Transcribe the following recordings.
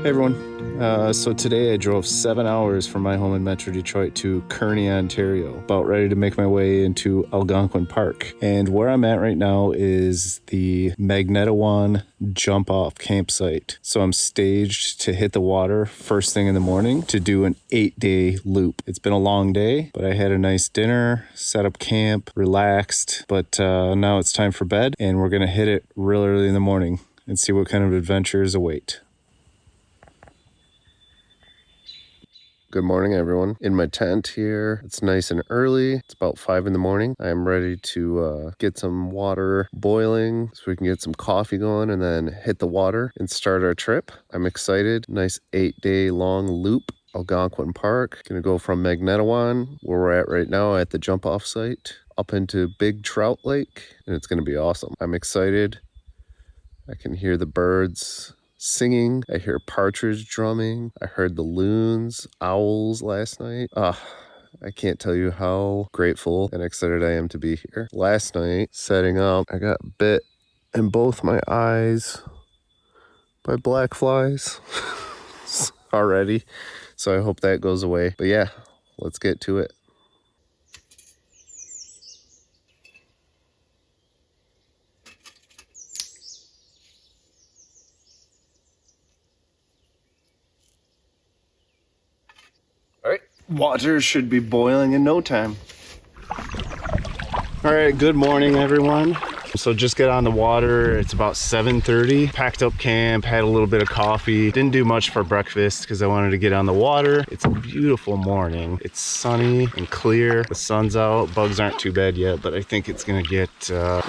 Hey everyone. So today I drove 7 hours from my home in Metro Detroit to Kearney, Ontario, about ready to make my way into Algonquin Park. And where I'm at right now is the Magnetawan jump off campsite. So I'm staged to hit the water first thing in the morning to do an 8-day loop. It's been a long day, but I had a nice dinner, set up camp, relaxed, but now it's time for bed and we're gonna hit it real early in the morning and see what kind of adventures await. Good morning, everyone. In my tent here, it's nice and early. It's about 5 in the morning. I'm ready to get some water boiling so we can get some coffee going and then hit the water and start our trip. I'm excited. Nice 8-day long loop. Algonquin Park. Gonna go from Magnetawan, where we're at right now at the jump off site, up into Big Trout Lake, and it's gonna be awesome. I'm excited. I can hear the birds singing. I hear partridge drumming. I heard the loons, owls last night. I can't tell you how grateful and excited I am to be here. Last night, setting up, I got bit in both my eyes by black flies already. So I hope that goes away. But yeah, let's get to it. All right, water should be boiling in no time. All right, good morning, everyone. So just got on the water. It's about 7:30. Packed up camp, had a little bit of coffee. Didn't do much for breakfast because I wanted to get on the water. It's a beautiful morning. It's sunny and clear. The sun's out. Bugs aren't too bad yet, but I think it's gonna get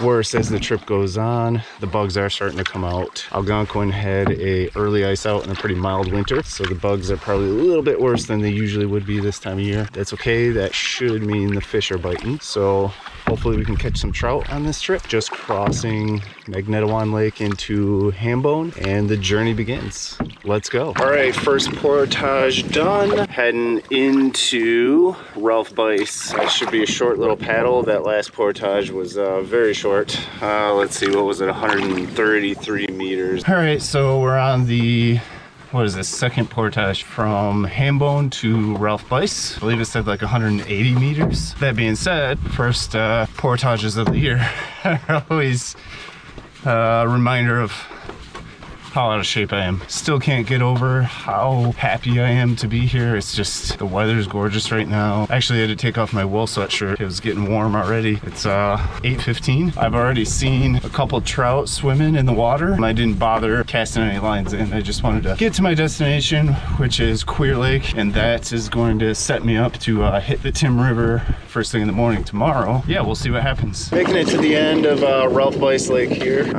worse as the trip goes on. The bugs are starting to come out. Algonquin had a early ice out and a pretty mild winter, so the bugs are probably a little bit worse than they usually would be this time of year. That's okay. That should mean the fish are biting. So hopefully we can catch some trout on this trip. Just crossing Magnetawan Lake into Hambone and the journey begins. Let's go. All right, first portage done. Heading into Ralph Bice. That should be a short little paddle. That last portage was very short. Let's see, what was it? 133 meters. All right, so we're on the what is this, second portage from Hambone to Ralph Bice. I believe it said like 180 meters. That being said, first portages of the year are always a reminder of how out of shape I am. Still can't get over how happy I am to be here. It's just, the weather's gorgeous right now. Actually, I had to take off my wool sweatshirt. It was getting warm already. It's 8:15. I've already seen a couple trout swimming in the water. I didn't bother casting any lines in. I just wanted to get to my destination, which is Queer Lake, and that is going to set me up to hit the Tim River first thing in the morning tomorrow. Yeah, we'll see what happens. Making it to the end of Ralph Bice Lake here.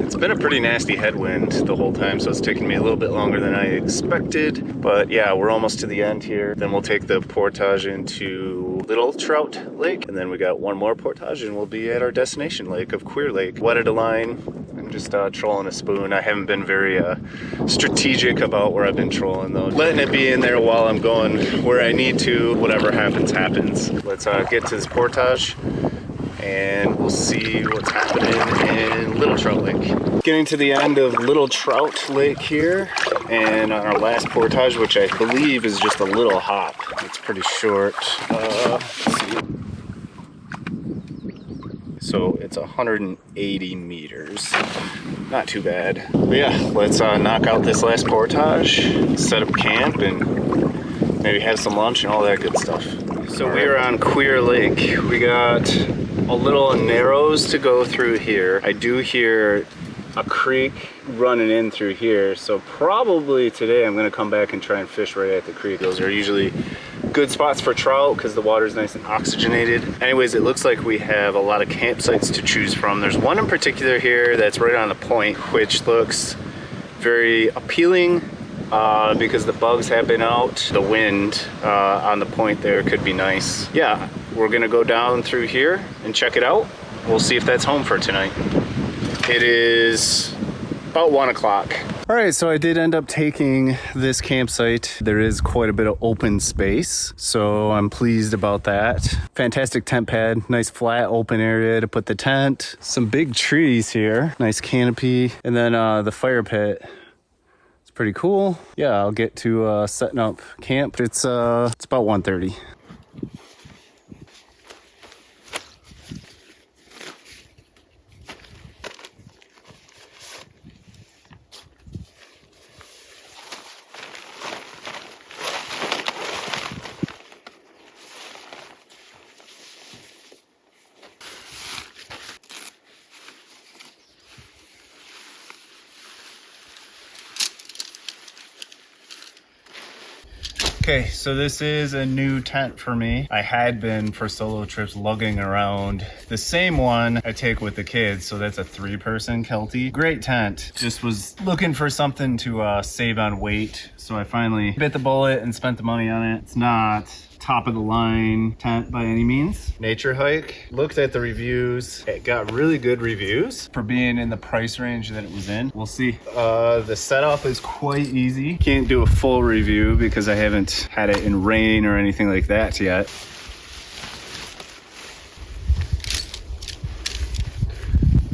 It's been a pretty nasty headwind the whole time, so it's taking me a little bit longer than I expected, but yeah, we're almost to the end here. Then we'll take the portage into Little Trout Lake, and then we got one more portage and we'll be at our destination lake of Queer Lake. Wetted a line. I'm just trolling a spoon. I haven't been very strategic about where I've been trolling though. Letting it be in there while I'm going where I need to. Whatever happens, happens. Let's get to this portage and we'll see what's happening in Little Trout Lake. Getting to the end of Little Trout Lake here, and on our last portage, which I believe is just a little hop. It's pretty short. Let's see. So it's 180 meters. Not too bad. But yeah, let's knock out this last portage, set up camp, and maybe have some lunch and all that good stuff. So we are on Queer Lake. We got a little narrows to go through here. I do hear a creek running in through here, so probably today I'm gonna come back and try and fish right at the creek. Those are usually good spots for trout because the water's nice and oxygenated. Anyways, it looks like we have a lot of campsites to choose from. There's one in particular here that's right on the point, which looks very appealing because the bugs have been out. The wind on the point there could be nice. Yeah, we're gonna go down through here and check it out. We'll see if that's home for tonight. It is about 1 o'clock. All right, so I did end up taking this campsite. There is quite a bit of open space, so I'm pleased about that. Fantastic tent pad, nice flat open area to put the tent. Some big trees here, nice canopy, and then the fire pit. pretty cool. Yeah, I'll get to setting up camp. It's about 1:30. Okay, so this is a new tent for me. I had been for solo trips lugging around the same one I take with the kids. So that's a 3-person Kelty. Great tent. Just was looking for something to save on weight. So I finally bit the bullet and spent the money on it. It's not top of the line tent by any means. Nature hike. Looked at the reviews. It got really good reviews for being in the price range that it was in. We'll see. The setup is quite easy. Can't do a full review because I haven't had it in rain or anything like that yet.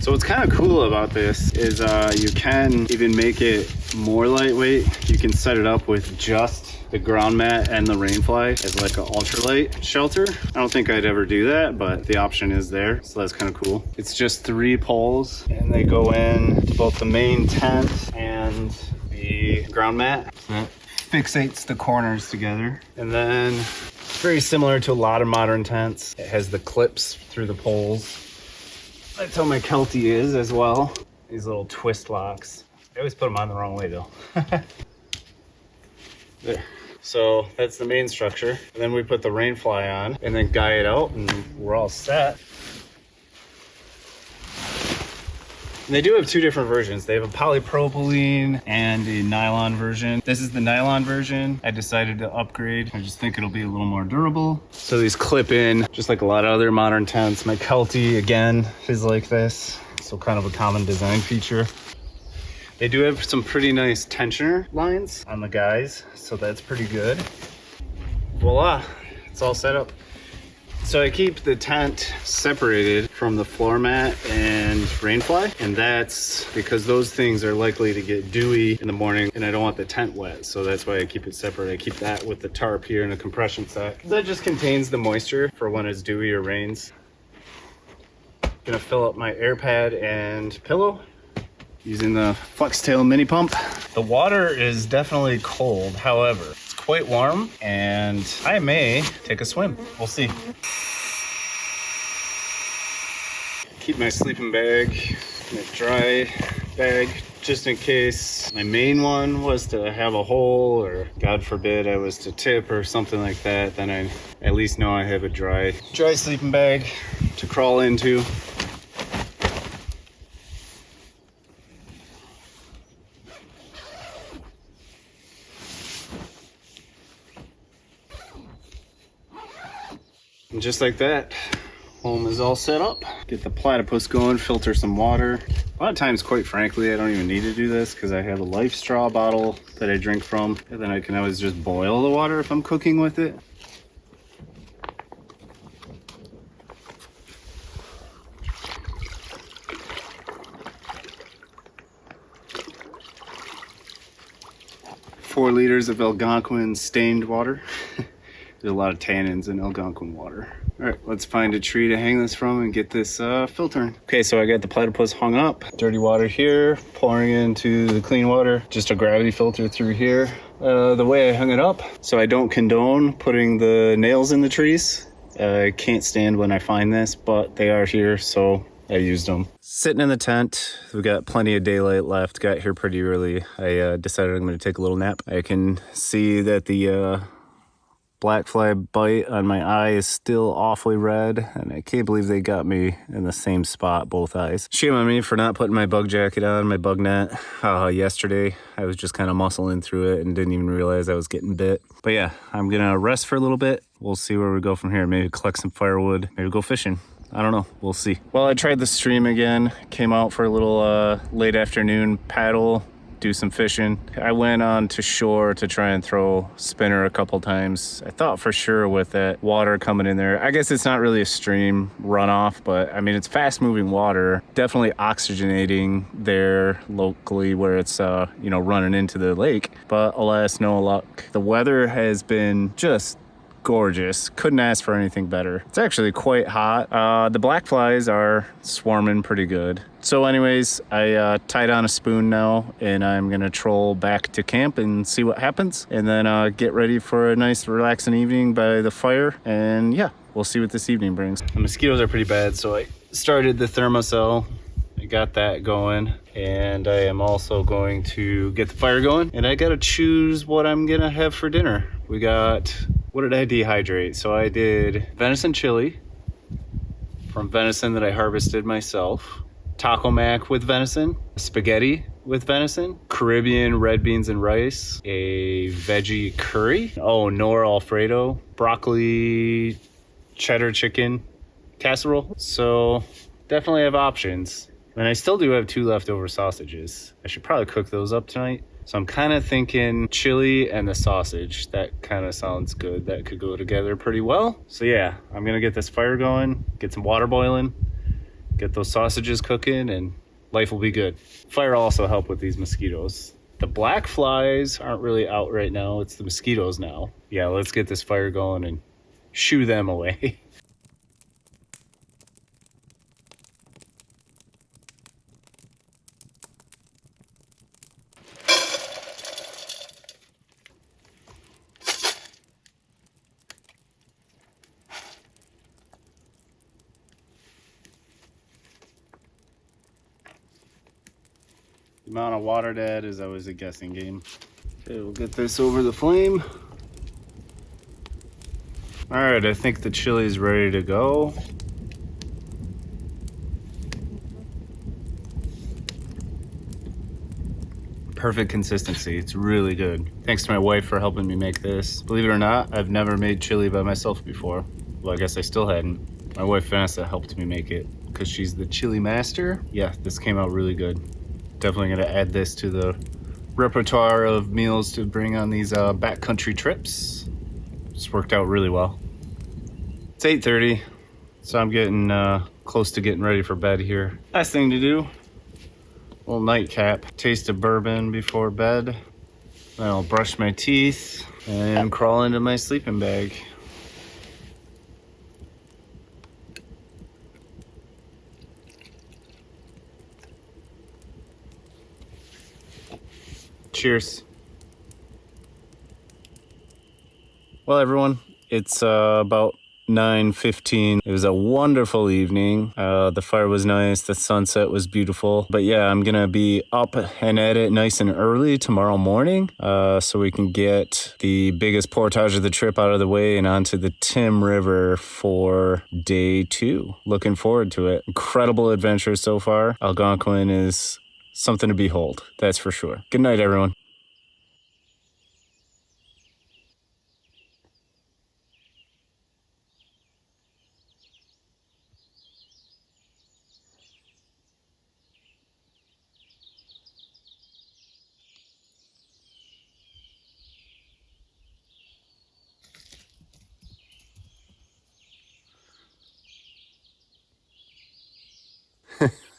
So what's kind of cool about this is you can even make it more lightweight. You can set it up with just the ground mat and the rainfly as like an ultralight shelter. I don't think I'd ever do that, but the option is there, so that's kind of cool. It's just 3 poles and they go in both the main tent and the ground mat. So that fixates the corners together. And then very similar to a lot of modern tents, it has the clips through the poles. That's how my Kelty is as well. These little twist locks. I always put them on the wrong way though. There. So that's the main structure. And then we put the rainfly on and then guy it out and we're all set. And they do have 2 different versions. They have a polypropylene and a nylon version. This is the nylon version. I decided to upgrade. I just think it'll be a little more durable. So these clip in, just like a lot of other modern tents. My Kelty, again, is like this. So kind of a common design feature. They do have some pretty nice tensioner lines on the guys, so that's pretty good. Voila, it's all set up. So I keep the tent separated from the floor mat and rainfly, and that's because those things are likely to get dewy in the morning and I don't want the tent wet, so that's why I keep it separate. I keep that with the tarp here in a compression sack. That just contains the moisture for when it's dewy or rains. Gonna fill up my air pad and pillow using the Flextail mini pump. The water is definitely cold, however, it's quite warm and I may take a swim. We'll see. Keep my sleeping bag, my dry bag, just in case my main one was to have a hole or God forbid I was to tip or something like that, then I at least know I have a dry sleeping bag to crawl into. And just like that, home is all set up. Get the platypus going, filter some water. A lot of times, quite frankly, I don't even need to do this because I have a Life straw bottle that I drink from, and then I can always just boil the water if I'm cooking with it. Four liters of Algonquin stained water. There's a lot of tannins in Algonquin water. All right, let's find a tree to hang this from and get this filtering. Okay, so I got the platypus hung up. Dirty water here, pouring into the clean water. Just a gravity filter through here. The way I hung it up, so I don't condone putting the nails in the trees. I can't stand when I find this, but they are here, so I used them. Sitting in the tent, we've got plenty of daylight left. Got here pretty early. I decided I'm gonna take a little nap. I can see that the black fly bite on my eye is still awfully red, and I can't believe they got me in the same spot, both eyes. Shame on me for not putting my bug jacket on, my bug net. Yesterday, I was just kind of muscling through it and didn't even realize I was getting bit. But yeah, I'm gonna rest for a little bit. We'll see where we go from here. Maybe collect some firewood, maybe go fishing. I don't know, we'll see. Well, I tried the stream again, came out for a little late afternoon paddle do some fishing. I went on to shore to try and throw spinner a couple times. I thought for sure with that water coming in there, I guess it's not really a stream runoff, but I mean, it's fast moving water, definitely oxygenating there locally where it's, you know, running into the lake. But alas, no luck. The weather has been just gorgeous. Couldn't ask for anything better. It's actually quite hot. The black flies are swarming pretty good. So anyways, I tied on a spoon now, and I'm gonna troll back to camp and see what happens, and then get ready for a nice relaxing evening by the fire. And yeah, we'll see what this evening brings. The mosquitoes are pretty bad, so I started the thermocell. I got that going, and I am also going to get the fire going, and I gotta choose what I'm gonna have for dinner. We got, what did I dehydrate? So I did venison chili from venison that I harvested myself, taco mac with venison, spaghetti with venison, Caribbean red beans and rice, a veggie curry, Nor Alfredo, broccoli, cheddar chicken casserole. So definitely have options. And I still do have 2 leftover sausages. I should probably cook those up tonight. So I'm kind of thinking chili and the sausage. That kind of sounds good. That could go together pretty well. So yeah, I'm gonna get this fire going, get some water boiling, get those sausages cooking, and life will be good. Fire will also help with these mosquitoes. The black flies aren't really out right now. It's the mosquitoes now. Yeah, let's get this fire going and shoo them away. The amount of water to add is always a guessing game. Okay, we'll get this over the flame. All right, I think the chili is ready to go. Perfect consistency, it's really good. Thanks to my wife for helping me make this. Believe it or not, I've never made chili by myself before. Well, I guess I still hadn't. My wife Vanessa helped me make it because she's the chili master. Yeah, this came out really good. Definitely gonna add this to the repertoire of meals to bring on these backcountry trips. It's worked out really well. It's 8:30, so I'm getting close to getting ready for bed here. Last thing to do, a little nightcap. Taste of bourbon before bed. Then I'll brush my teeth and crawl into my sleeping bag. Cheers. Well, everyone, it's about 9:15. It was a wonderful evening. The fire was nice. The sunset was beautiful. But yeah, I'm going to be up and at it nice and early tomorrow morning so we can get the biggest portage of the trip out of the way and onto the Tim River for day 2. Looking forward to it. Incredible adventure so far. Algonquin is something to behold, that's for sure. Good night, everyone.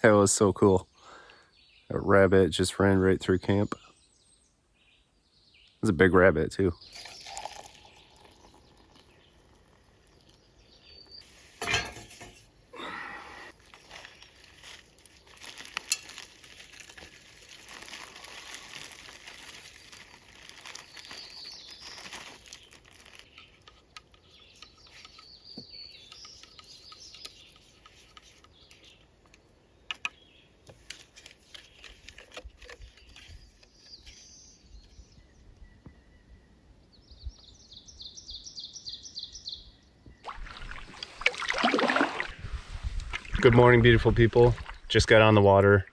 That was so cool. That rabbit just ran right through camp. It was a big rabbit too. Good morning, beautiful people. Just got on the water.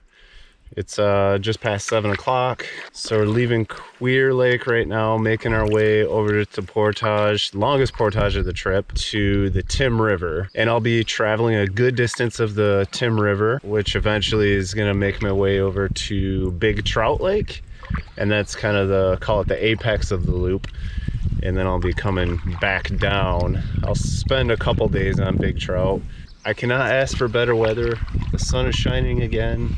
It's just past 7 o'clock. So we're leaving Queer Lake right now, making our way over to Portage, longest portage of the trip, to the Tim River. And I'll be traveling a good distance of the Tim River, which eventually is gonna make my way over to Big Trout Lake. And that's kind of the, call it the apex of the loop. And then I'll be coming back down. I'll spend a couple days on Big Trout. I cannot ask for better weather. The sun is shining again.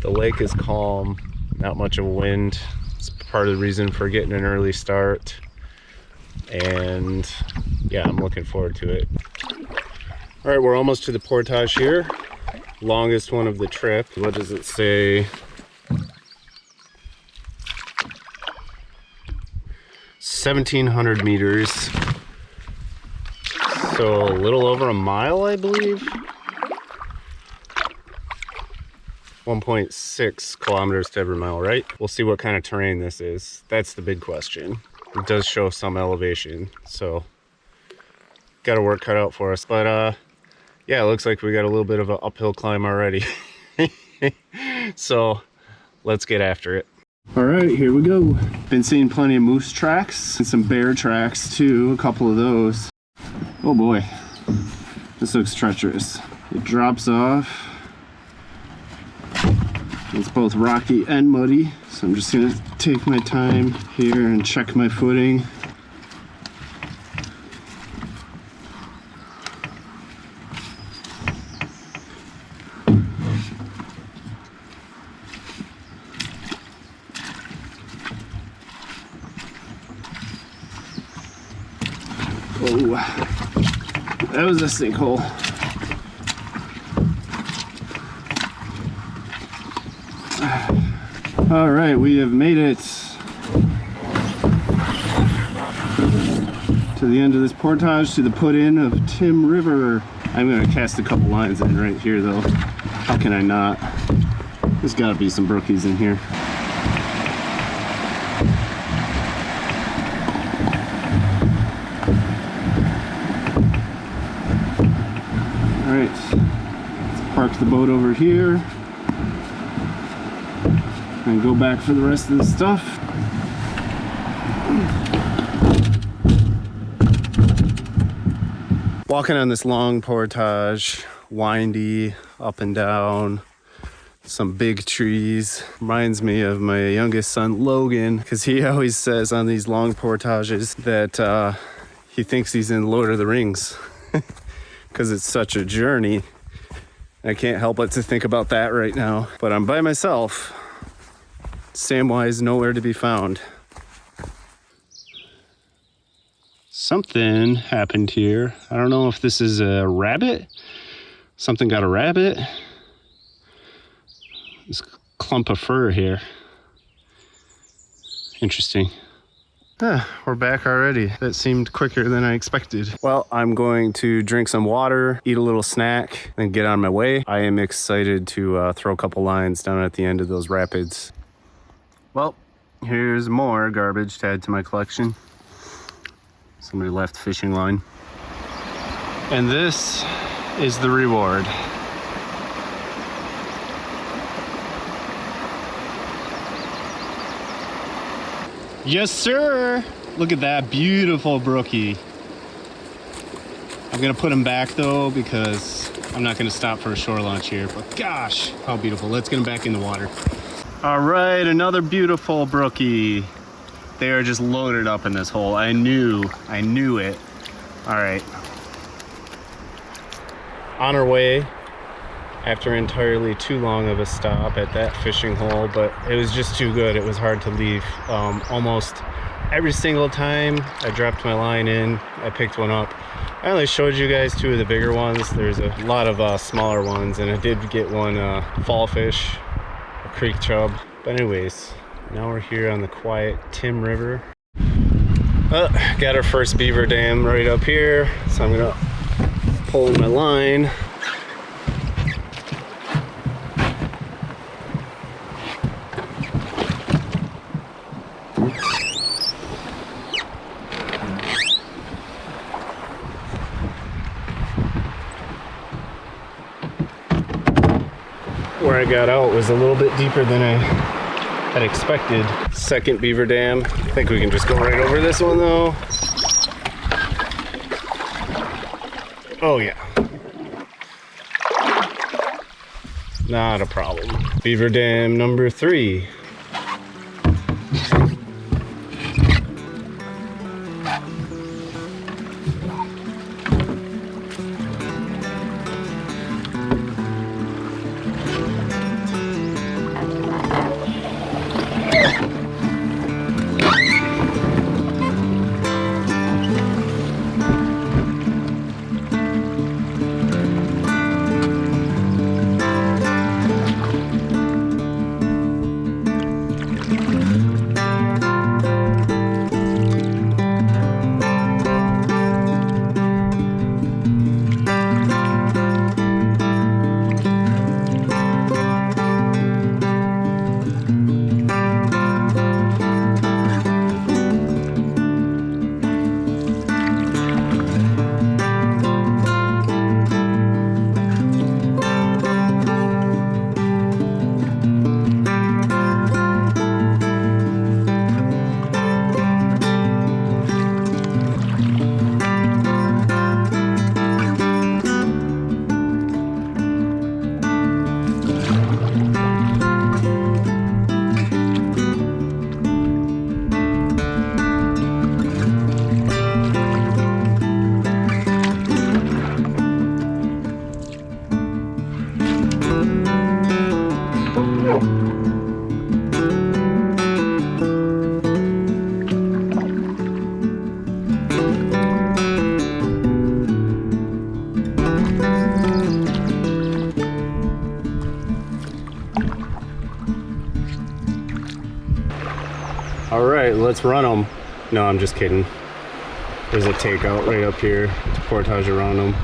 The lake is calm, not much of a wind. It's part of the reason for getting an early start. And yeah, I'm looking forward to it. All right, we're almost to the portage here. Longest one of the trip. What does it say? 1,700 meters. So a little over a mile, I believe. 1.6 kilometers to every mile, right? We'll see what kind of terrain this is. That's the big question. It does show some elevation, so got a work cut out for us. But yeah, it looks like we got a little bit of an uphill climb already. So let's get after it. All right, here we go. Been seeing plenty of moose tracks and some bear tracks too, a couple of those. Oh boy, this looks treacherous. It drops off. It's both rocky and muddy, so I'm just gonna take my time here and check my footing. Oh, that was a sinkhole. All right, we have made it to the end of this portage, to the put-in of Tim River. I'm gonna cast a couple lines in right here though. How can I not? There's gotta be some brookies in here. All right, let's park the boat over here and go back for the rest of the stuff. Walking on this long portage, windy, up and down, some big trees. Reminds me of my youngest son, Logan, because he always says on these long portages that he thinks he's in Lord of the Rings because it's such a journey. I can't help but to think about that right now, but I'm by myself. Samwise nowhere to be found. Something happened here. I don't know if this is a rabbit. Something got a rabbit. This clump of fur here. Interesting. We're back already. That seemed quicker than I expected. Well, I'm going to drink some water, eat a little snack, and get on my way. I am excited to throw a couple lines down at the end of those rapids. Well, here's more garbage to add to my collection. Somebody left fishing line. And this is the reward. Yes, sir. Look at that beautiful brookie. I'm gonna put him back though because I'm not gonna stop for a shore launch here, but gosh, how beautiful. Let's get him back in the water. All right, another beautiful brookie. They are just loaded up in this hole. I knew it. All right. On our way after entirely too long of a stop at that fishing hole, but it was just too good. It was hard to leave. Almost every single time I dropped my line in, I picked one up. I only showed you guys two of the bigger ones. There's a lot of smaller ones, and I did get one fall fish, a creek chub. But anyways, now we're here on the quiet Tim River. Got our first beaver dam right up here, so I'm gonna pull my line. We're I got out was a little bit deeper than I had expected. Second beaver dam. I think we can just go right over this one though. Oh yeah. Not a problem. Beaver dam number 3. All right, let's run them. No, I'm just kidding. There's a takeout right up here. It's a portage around them.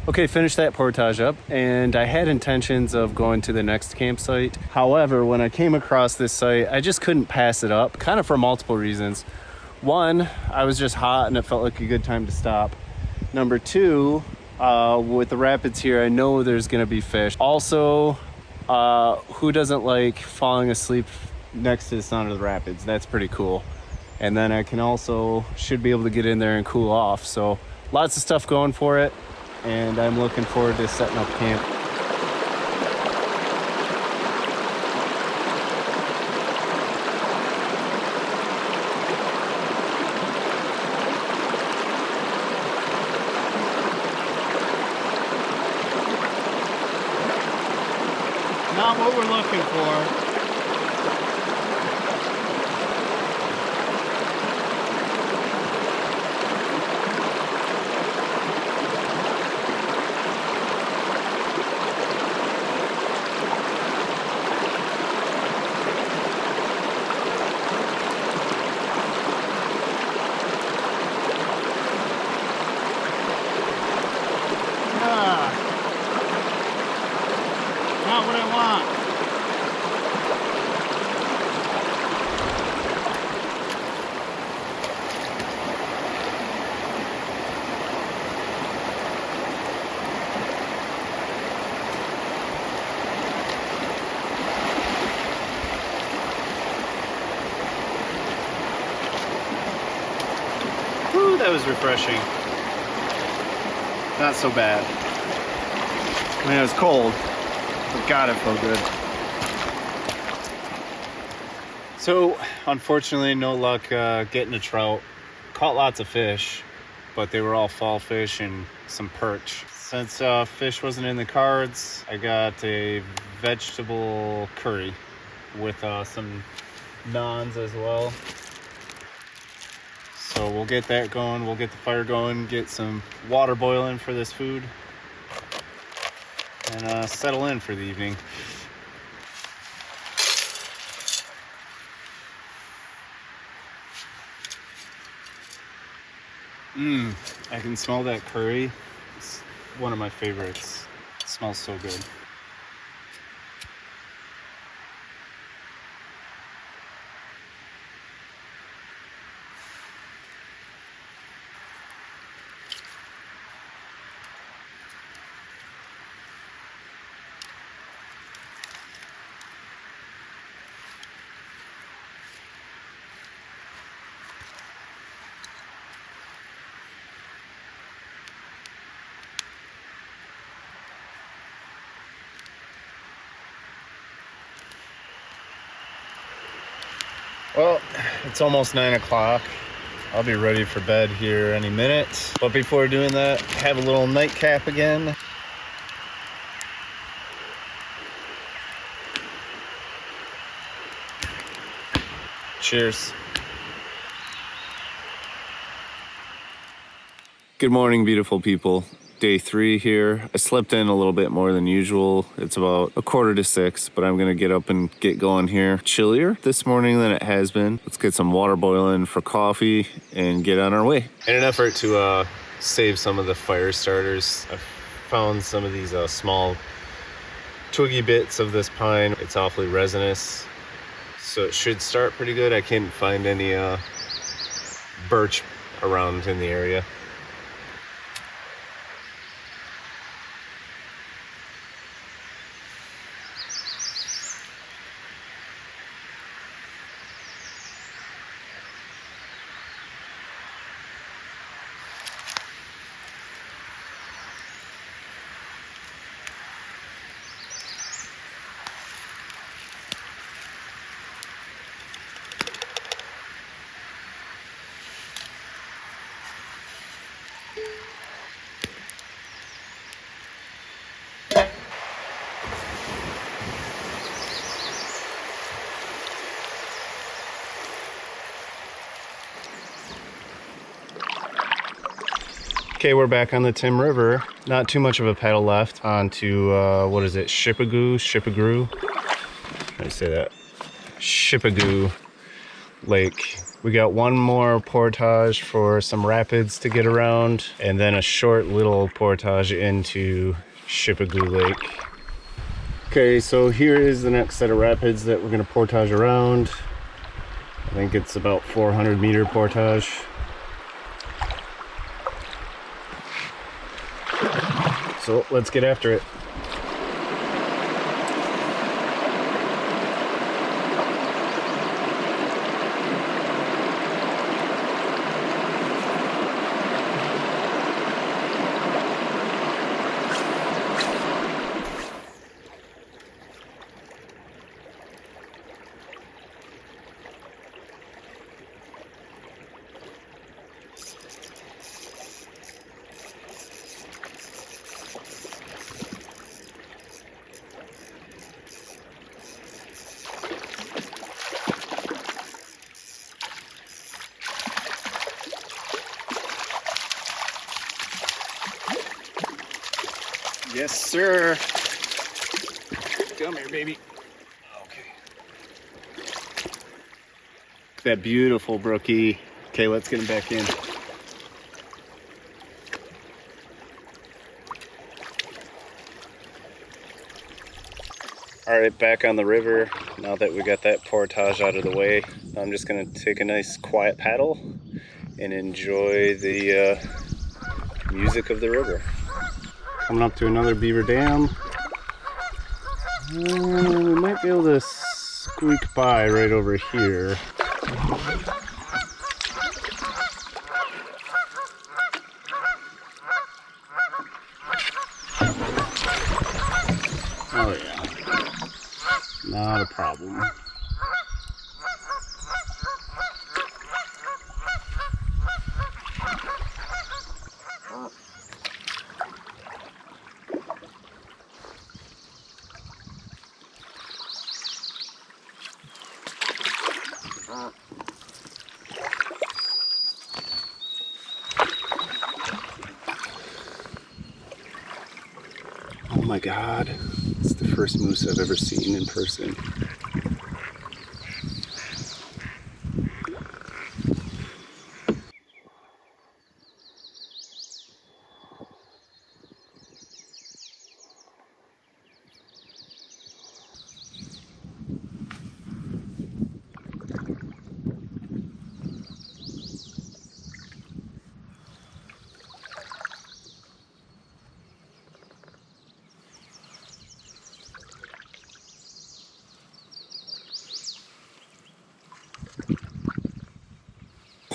Okay, finished that portage up, and I had intentions of going to the next campsite. However, when I came across this site, I just couldn't pass it up, kind of for multiple reasons. One, I was just hot and it felt like a good time to stop. Number 2, with the rapids here, I know there's gonna be fish. Also, who doesn't like falling asleep next to the sound of the rapids? That's pretty cool. And then I can also, should be able to get in there and cool off. So lots of stuff going for it. And I'm looking forward to setting up camp. Not what we're looking for. Not what I want. Whew, that was refreshing. Not so bad. I mean, it was cold. But God, it felt good. So, unfortunately, no luck getting a trout. Caught lots of fish, but they were all fall fish and some perch. Since fish wasn't in the cards, I got a vegetable curry with some naans as well. So we'll get that going, we'll get the fire going, get some water boiling for this food, and settle in for the evening. I can smell that curry. It's one of my favorites. It smells so good. Well, it's almost 9 o'clock. I'll be ready for bed here any minute. But before doing that, have a little nightcap again. Cheers. Good morning, beautiful people. Day 3 here. I slept in a little bit more than usual. It's about 5:45, but I'm gonna get up and get going here. Chillier this morning than it has been. Let's get some water boiling for coffee and get on our way. In an effort to save some of the fire starters, I've found some of these small twiggy bits of this pine. It's awfully resinous, so it should start pretty good. I can't find any birch around in the area. Okay, we're back on the Tim River. Not too much of a paddle left onto, what is it, Shipagoo? How do you say that? Shipagoo Lake. We got one more portage for some rapids to get around, and then a short little portage into Shipagoo Lake. Okay, so here is the next set of rapids that we're gonna portage around. I think it's about 400-meter portage. So let's get after it. Yes, sir. Come here, baby. Okay. That beautiful brookie. Okay, let's get him back in. All right, back on the river. Now that we got that portage out of the way, I'm just gonna take a nice quiet paddle and enjoy the music of the river. Coming up to another beaver dam. We might be able to squeak by right over here. Oh yeah, not a problem. Oh my God, it's the first moose I've ever seen in person.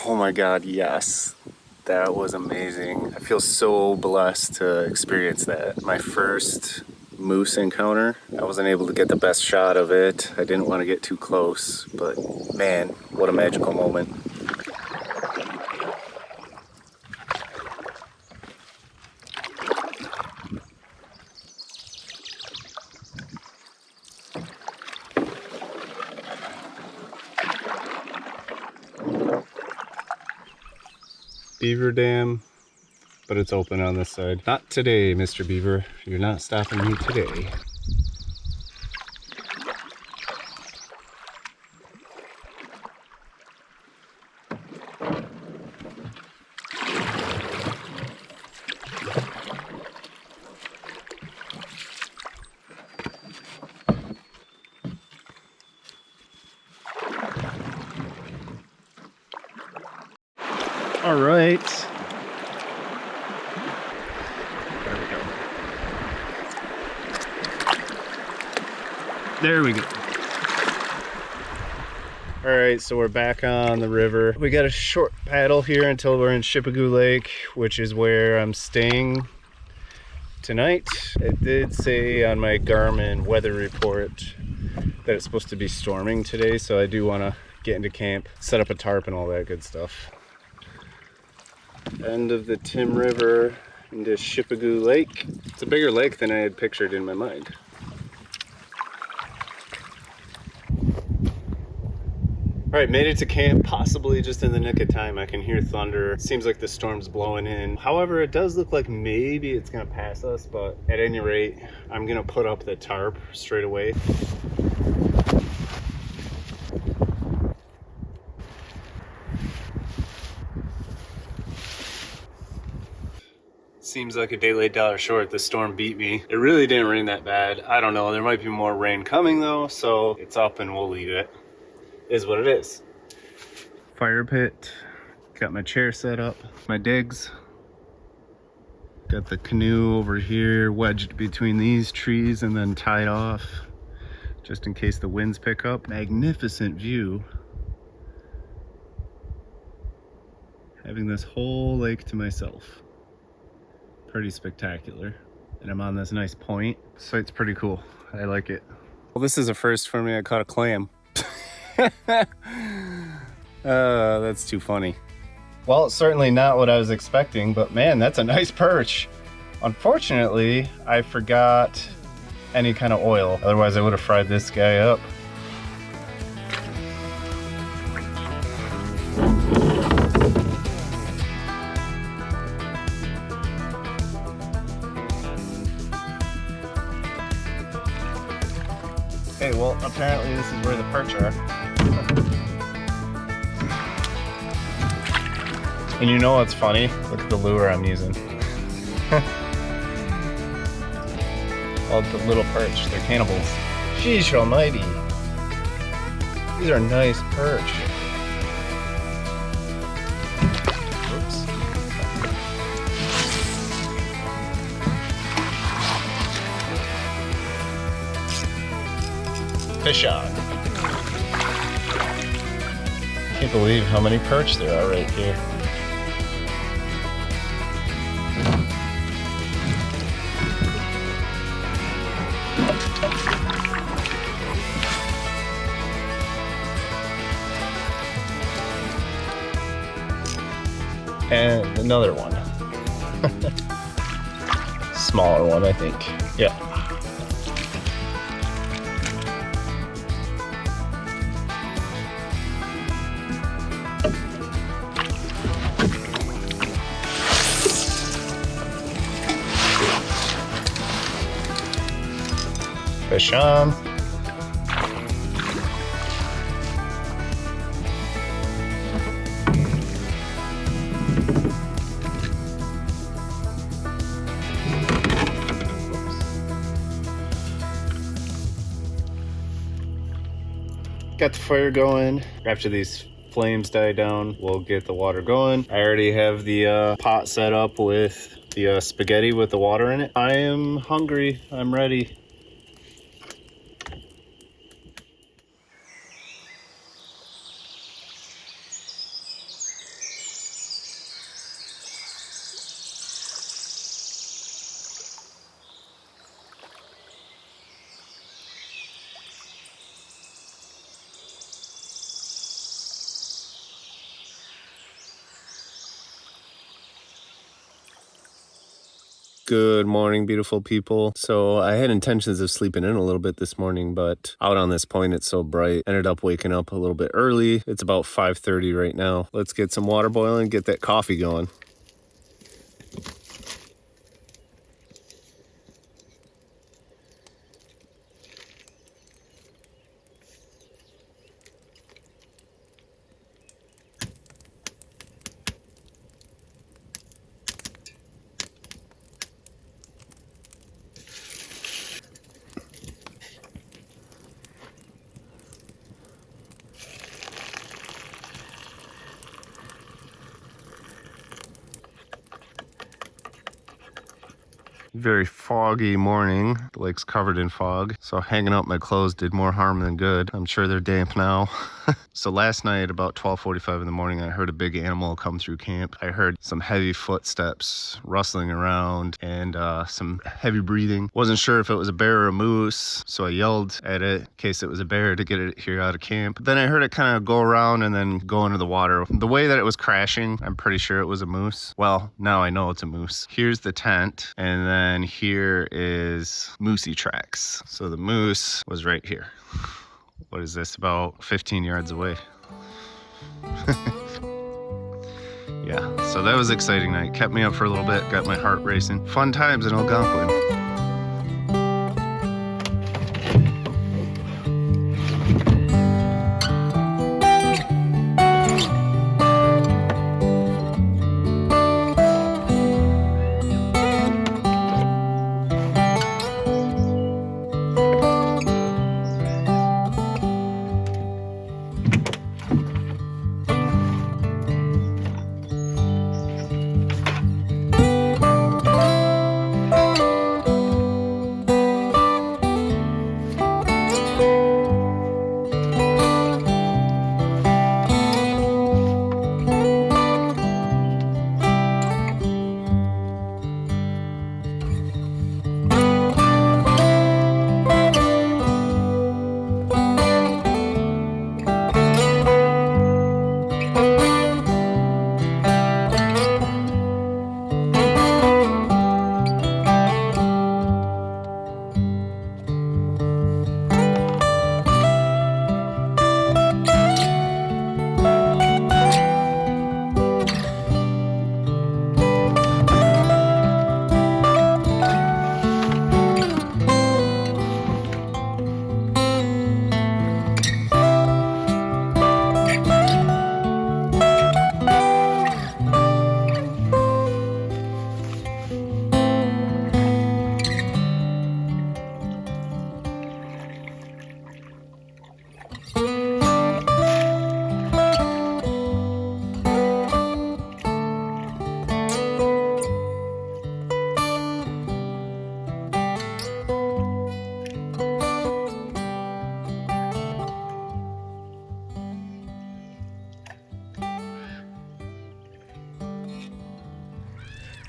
Oh my God, yes. That was amazing. I feel so blessed to experience that. My first moose encounter. I wasn't able to get the best shot of it. I didn't want to get too close, but man, what a magical moment. Beaver dam, but it's open on this side. Not today, Mr. Beaver. You're not stopping me today. All right. There we go. There we go. All right, so we're back on the river. We got a short paddle here until we're in Shippago Lake, which is where I'm staying tonight. It did say on my Garmin weather report that it's supposed to be storming today, so I do want to get into camp, set up a tarp and all that good stuff. End of the Tim River into Shippago Lake. It's a bigger lake than I had pictured in my mind. All right, made it to camp, possibly just in the nick of time. I can hear thunder. Seems like the storm's blowing in. However, it does look like maybe it's gonna pass us, but at any rate, I'm gonna put up the tarp straight away. Seems like a day late, dollar short. The storm beat me. It really didn't rain that bad. I don't know. There might be more rain coming though, so it's up and we'll leave it. Is what it is. Fire pit. Got my chair set up. My digs. Got the canoe over here wedged between these trees and then tied off just in case the winds pick up. Magnificent view. Having this whole lake to myself. Pretty spectacular. And I'm on this nice point. Site's pretty cool. I like it. Well, this is a first for me. I caught a clam. That's too funny. Well, it's certainly not what I was expecting, but man, that's a nice perch. Unfortunately, I forgot any kind of oil. Otherwise, I would have fried this guy up. Okay, well, apparently this is where the perch are. And you know what's funny? Look at the lure I'm using. All the little perch, they're cannibals. Sheesh almighty. These are nice perch. Oops. Fish on. Can't believe how many perch there are right here. And another one. Smaller one, I think. Yeah. Fish on. Got the fire going. After these flames die down, we'll get the water going. I already have the pot set up with the spaghetti with the water in it. I am hungry. I'm ready. Good morning, beautiful people. So I had intentions of sleeping in a little bit this morning, but out on this point, it's so bright. Ended up waking up a little bit early. It's about 5:30 right now. Let's get some water boiling, get that coffee going. Very foggy morning. The lake's covered in fog, so hanging out my clothes did more harm than good. I'm sure they're damp now. So last night about 12:45 in the morning, I heard a big animal come through camp. I heard some heavy footsteps rustling around and some heavy breathing. Wasn't sure if it was a bear or a moose, so I yelled at it in case it was a bear to get it here out of camp. But then I heard it kind of go around and then go into the water. The way that it was crashing, I'm pretty sure it was a moose. Well, now I know it's a moose. Here's the tent, and then here is moosey tracks. So the moose was right here. What is this, about 15 yards away? Yeah, so that was an exciting night. Kept me up for a little bit, got my heart racing. Fun times in Algonquin.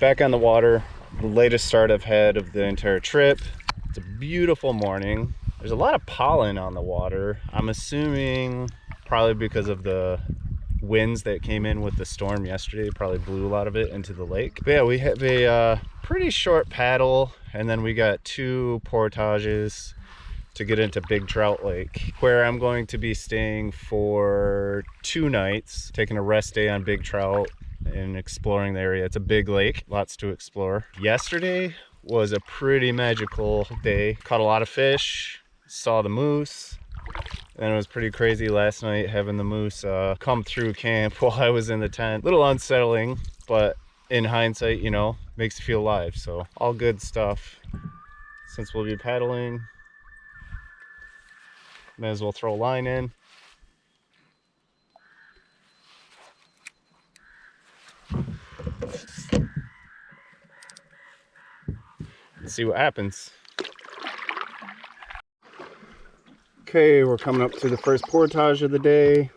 Back on the water, the latest start I've had of the entire trip. It's a beautiful morning. There's a lot of pollen on the water. I'm assuming probably because of the winds that came in with the storm yesterday, probably blew a lot of it into the lake. But yeah, we have a pretty short paddle, and then we got 2 portages to get into Big Trout Lake, where I'm going to be staying for 2 nights, taking a rest day on Big Trout and exploring the area. It's a big lake, lots to explore. Yesterday was a pretty magical day. Caught a lot of fish, saw the moose, and it was pretty crazy last night having the moose come through camp while I was in the tent. A little unsettling, but in hindsight, you know, makes you feel alive. So all good stuff. Since we'll be paddling, may as well throw a line in. And see what happens. Okay, we're coming up to the first portage of the day.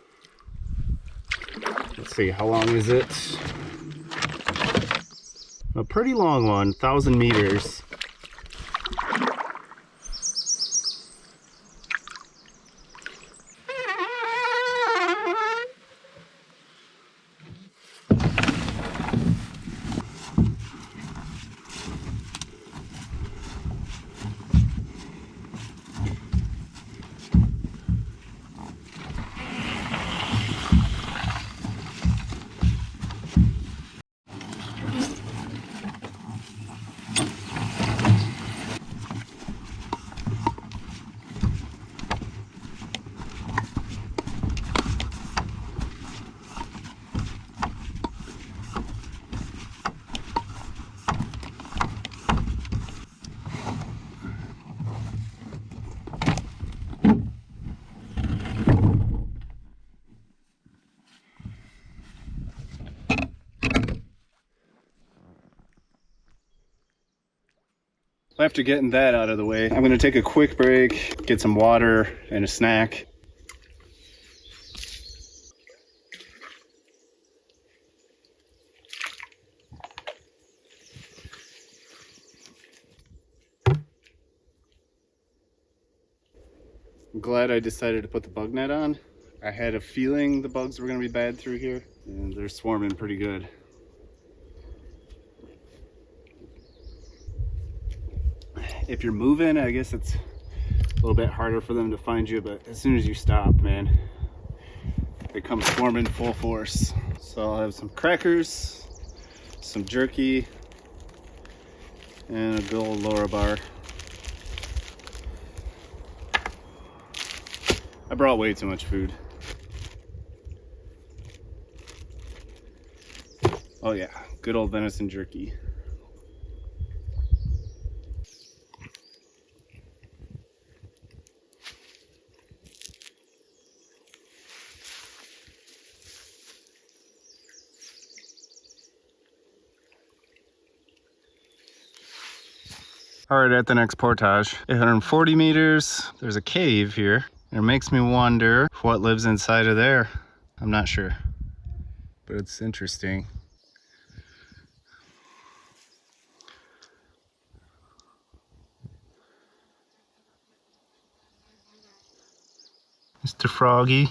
Let's see, how long is it? A pretty long one, 1,000 meters. After getting that out of the way, I'm gonna take a quick break, get some water and a snack. I'm glad I decided to put the bug net on. I had a feeling the bugs were gonna be bad through here, and they're swarming pretty good. If you're moving, I guess it's a little bit harder for them to find you, but as soon as you stop, man, they come swarming full force. So I'll have some crackers, some jerky, and a good old Laura bar. I brought way too much food. Oh yeah, good old venison jerky. All right, at the next portage, 840 meters, there's a cave here. It makes me wonder what lives inside of there. I'm not sure, but it's interesting. Mr. Froggy.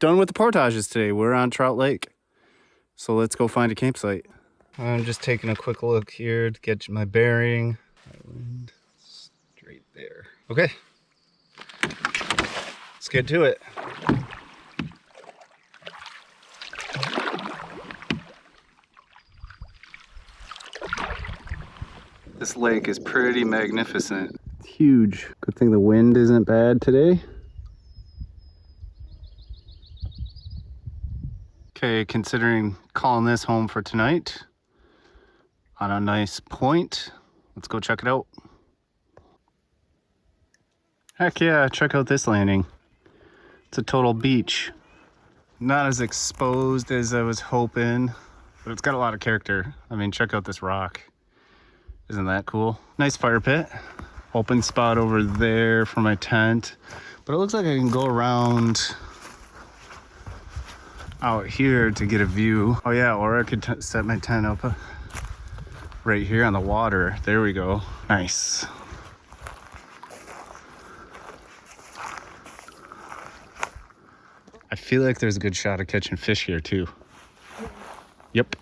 Done with the portages today. We're on Trout Lake. So let's go find a campsite. I'm just taking a quick look here to get my bearing. Island straight there. Okay. Let's get to it. This lake is pretty magnificent. It's huge. Good thing the wind isn't bad today. Okay, considering calling this home for tonight on a nice point. Let's go check it out. Heck yeah, check out this landing. It's a total beach. Not as exposed as I was hoping, but it's got a lot of character. I mean, check out this rock. Isn't that cool? Nice fire pit. Open spot over there for my tent. But it looks like I can go around out here to get a view. Oh yeah, or I could set my tent up right here on the water. There we go. Nice. I feel like there's a good shot of catching fish here too. Yep.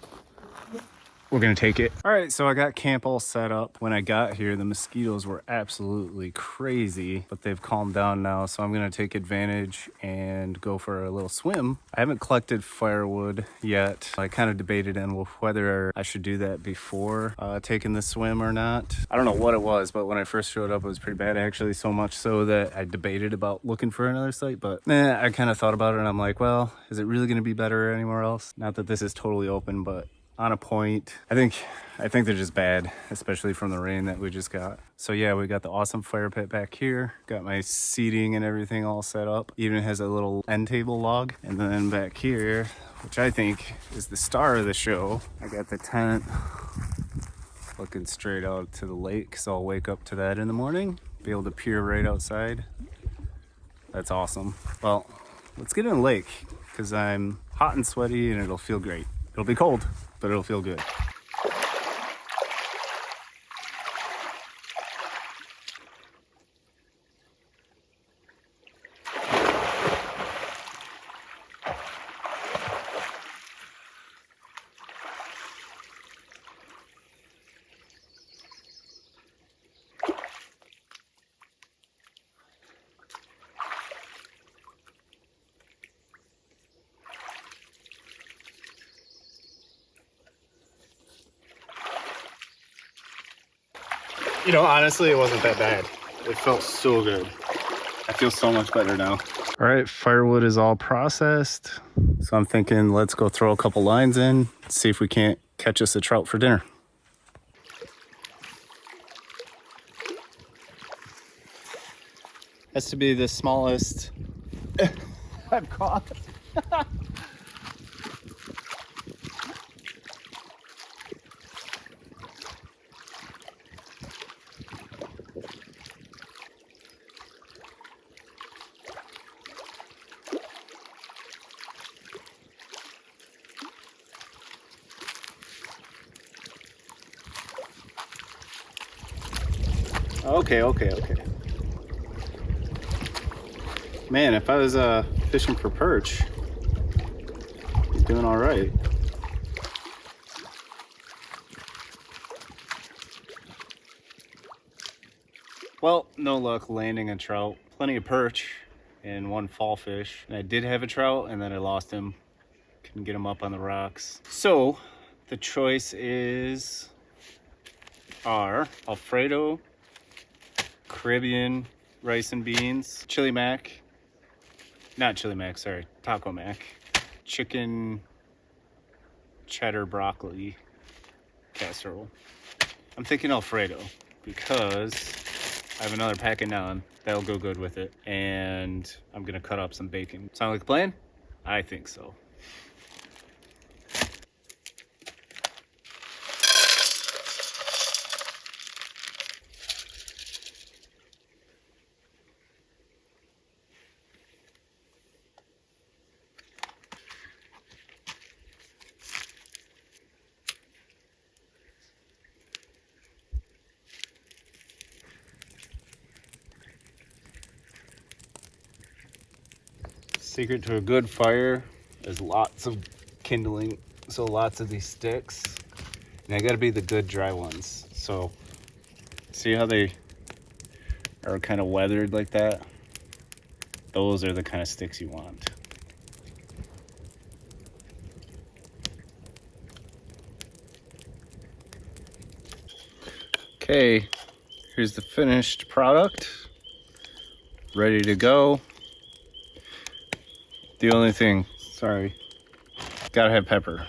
We're gonna take it. All right, so I got camp all set up. When I got here, the mosquitoes were absolutely crazy, but they've calmed down now, so I'm gonna take advantage and go for a little swim. I haven't collected firewood yet. I kind of debated on whether I should do that before taking the swim or not. I don't know what it was, but when I first showed up, it was pretty bad, actually, so much so that I debated about looking for another site, but I kind of thought about it, and I'm like, well, is it really gonna be better anywhere else? Not that this is totally open, but on a point. I think they're just bad, especially from the rain that we just got. So yeah, we got the awesome fire pit back here. Got my seating and everything all set up. Even has a little end table log. And then back here, which I think is the star of the show, I got the tent looking straight out to the lake. So I'll wake up to that in the morning, be able to peer right outside. That's awesome. Well, let's get in the lake because I'm hot and sweaty and it'll feel great. It'll be cold, but it'll feel good. You know, honestly, it wasn't that bad. It felt so good. I feel so much better now. All right, firewood is all processed. So I'm thinking let's go throw a couple lines in, see if we can't catch us a trout for dinner. Has to be the smallest I've caught. Okay, okay, okay. Man, if I was fishing for perch, he's doing all right. Well, no luck landing a trout. Plenty of perch and one fall fish. And I did have a trout, and then I lost him. Couldn't get him up on the rocks. So the choice is our Alfredo, Caribbean rice and beans, chili mac, not chili mac, sorry, taco mac, chicken cheddar broccoli casserole. I'm thinking Alfredo because I have another pack of naan that'll go good with it, and I'm gonna cut up some bacon. Sound like a plan? I think so. Secret to a good fire is lots of kindling, so lots of these sticks. And they gotta be the good dry ones. So see how they are kind of weathered like that? Those are the kind of sticks you want. Okay, here's the finished product. Ready to go. The only thing, sorry, gotta have pepper.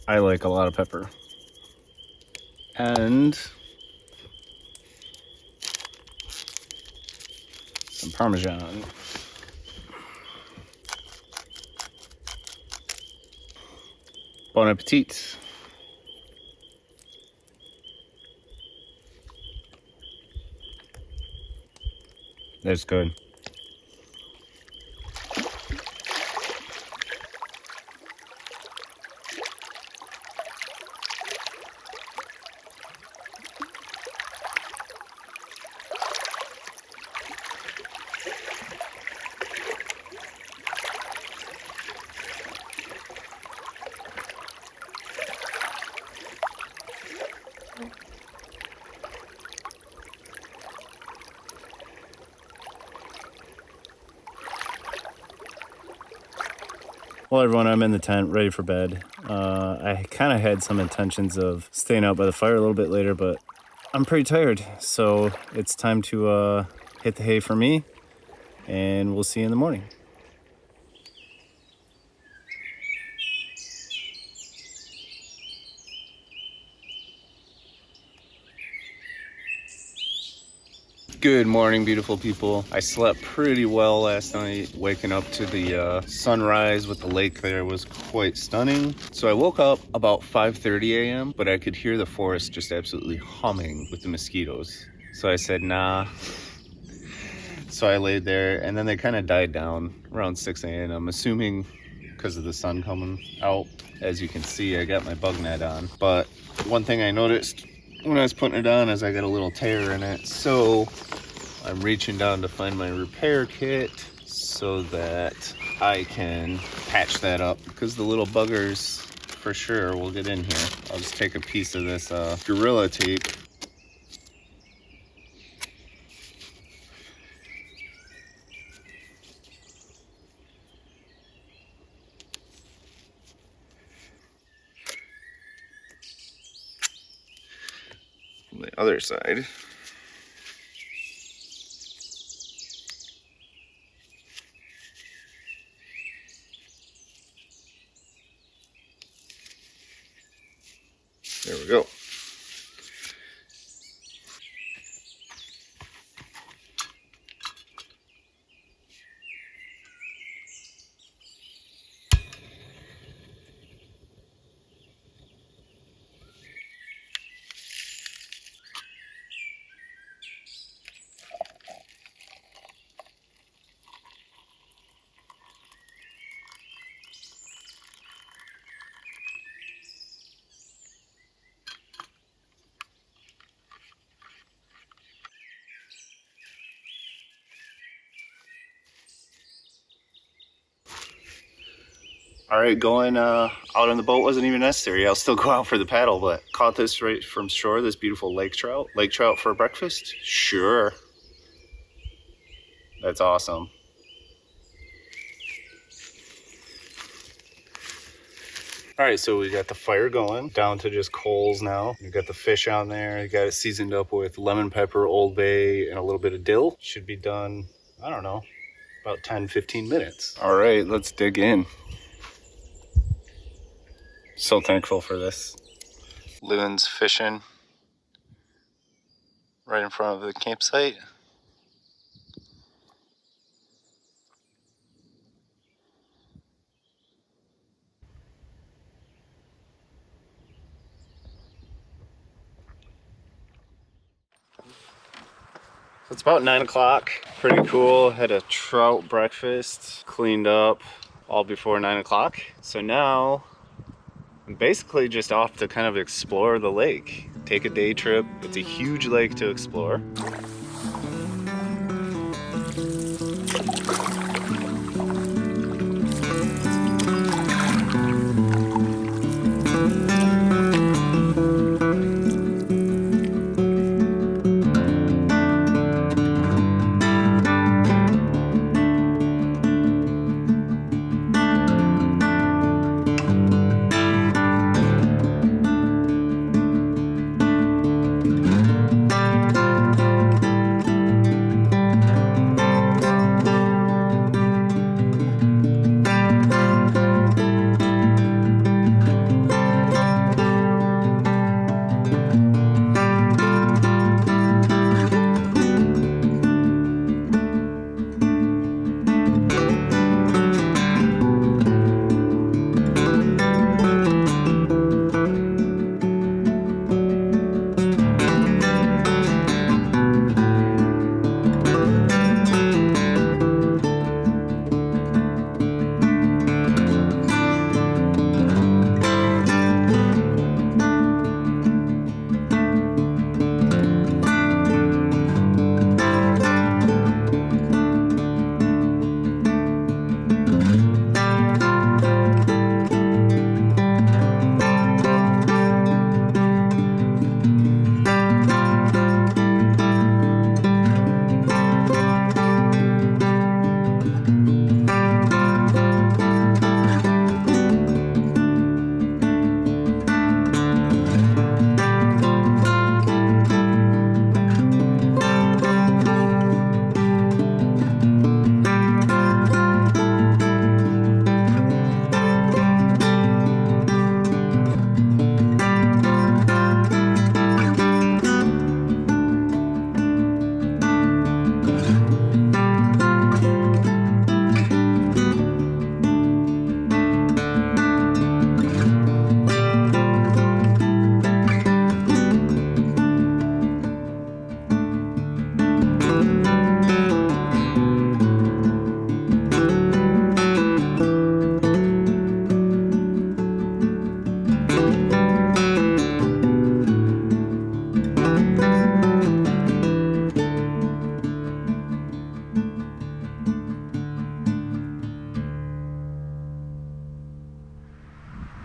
I like a lot of pepper. And some Parmesan. Bon appetit. That's good. Well, everyone, I'm in the tent, ready for bed. I kind of had some intentions of staying out by the fire a little bit later, but I'm pretty tired. So it's time to hit the hay for me, and we'll see you in the morning. Good morning, beautiful people. I slept pretty well last night. Waking up to the sunrise with the lake there was quite stunning. So I woke up about 5:30 a.m., but I could hear the forest just absolutely humming with the mosquitoes. So I said, nah. So I laid there, and then they kind of died down around 6 a.m. I'm assuming because of the sun coming out. As you can see, I got my bug net on. But one thing I noticed when I was putting it on is I got a little tear in it. So I'm reaching down to find my repair kit so that I can patch that up, because the little buggers for sure will get in here. I'll just take a piece of this Gorilla tape. From the other side. There we go. All right, going out on the boat wasn't even necessary. I'll still go out for the paddle, but caught this right from shore, this beautiful lake trout. Lake trout for breakfast? Sure. That's awesome. All right, so we got the fire going, down to just coals now. You got the fish on there. You got it seasoned up with lemon pepper, Old Bay, and a little bit of dill. Should be done, I don't know, about 10, 15 minutes. All right, let's dig in. So thankful for this. Loon's fishing right in front of the campsite. So it's about 9 o'clock. Pretty cool. Had a trout breakfast, cleaned up all before 9 o'clock. So now I'm basically just off to kind of explore the lake. Take a day trip. It's a huge lake to explore.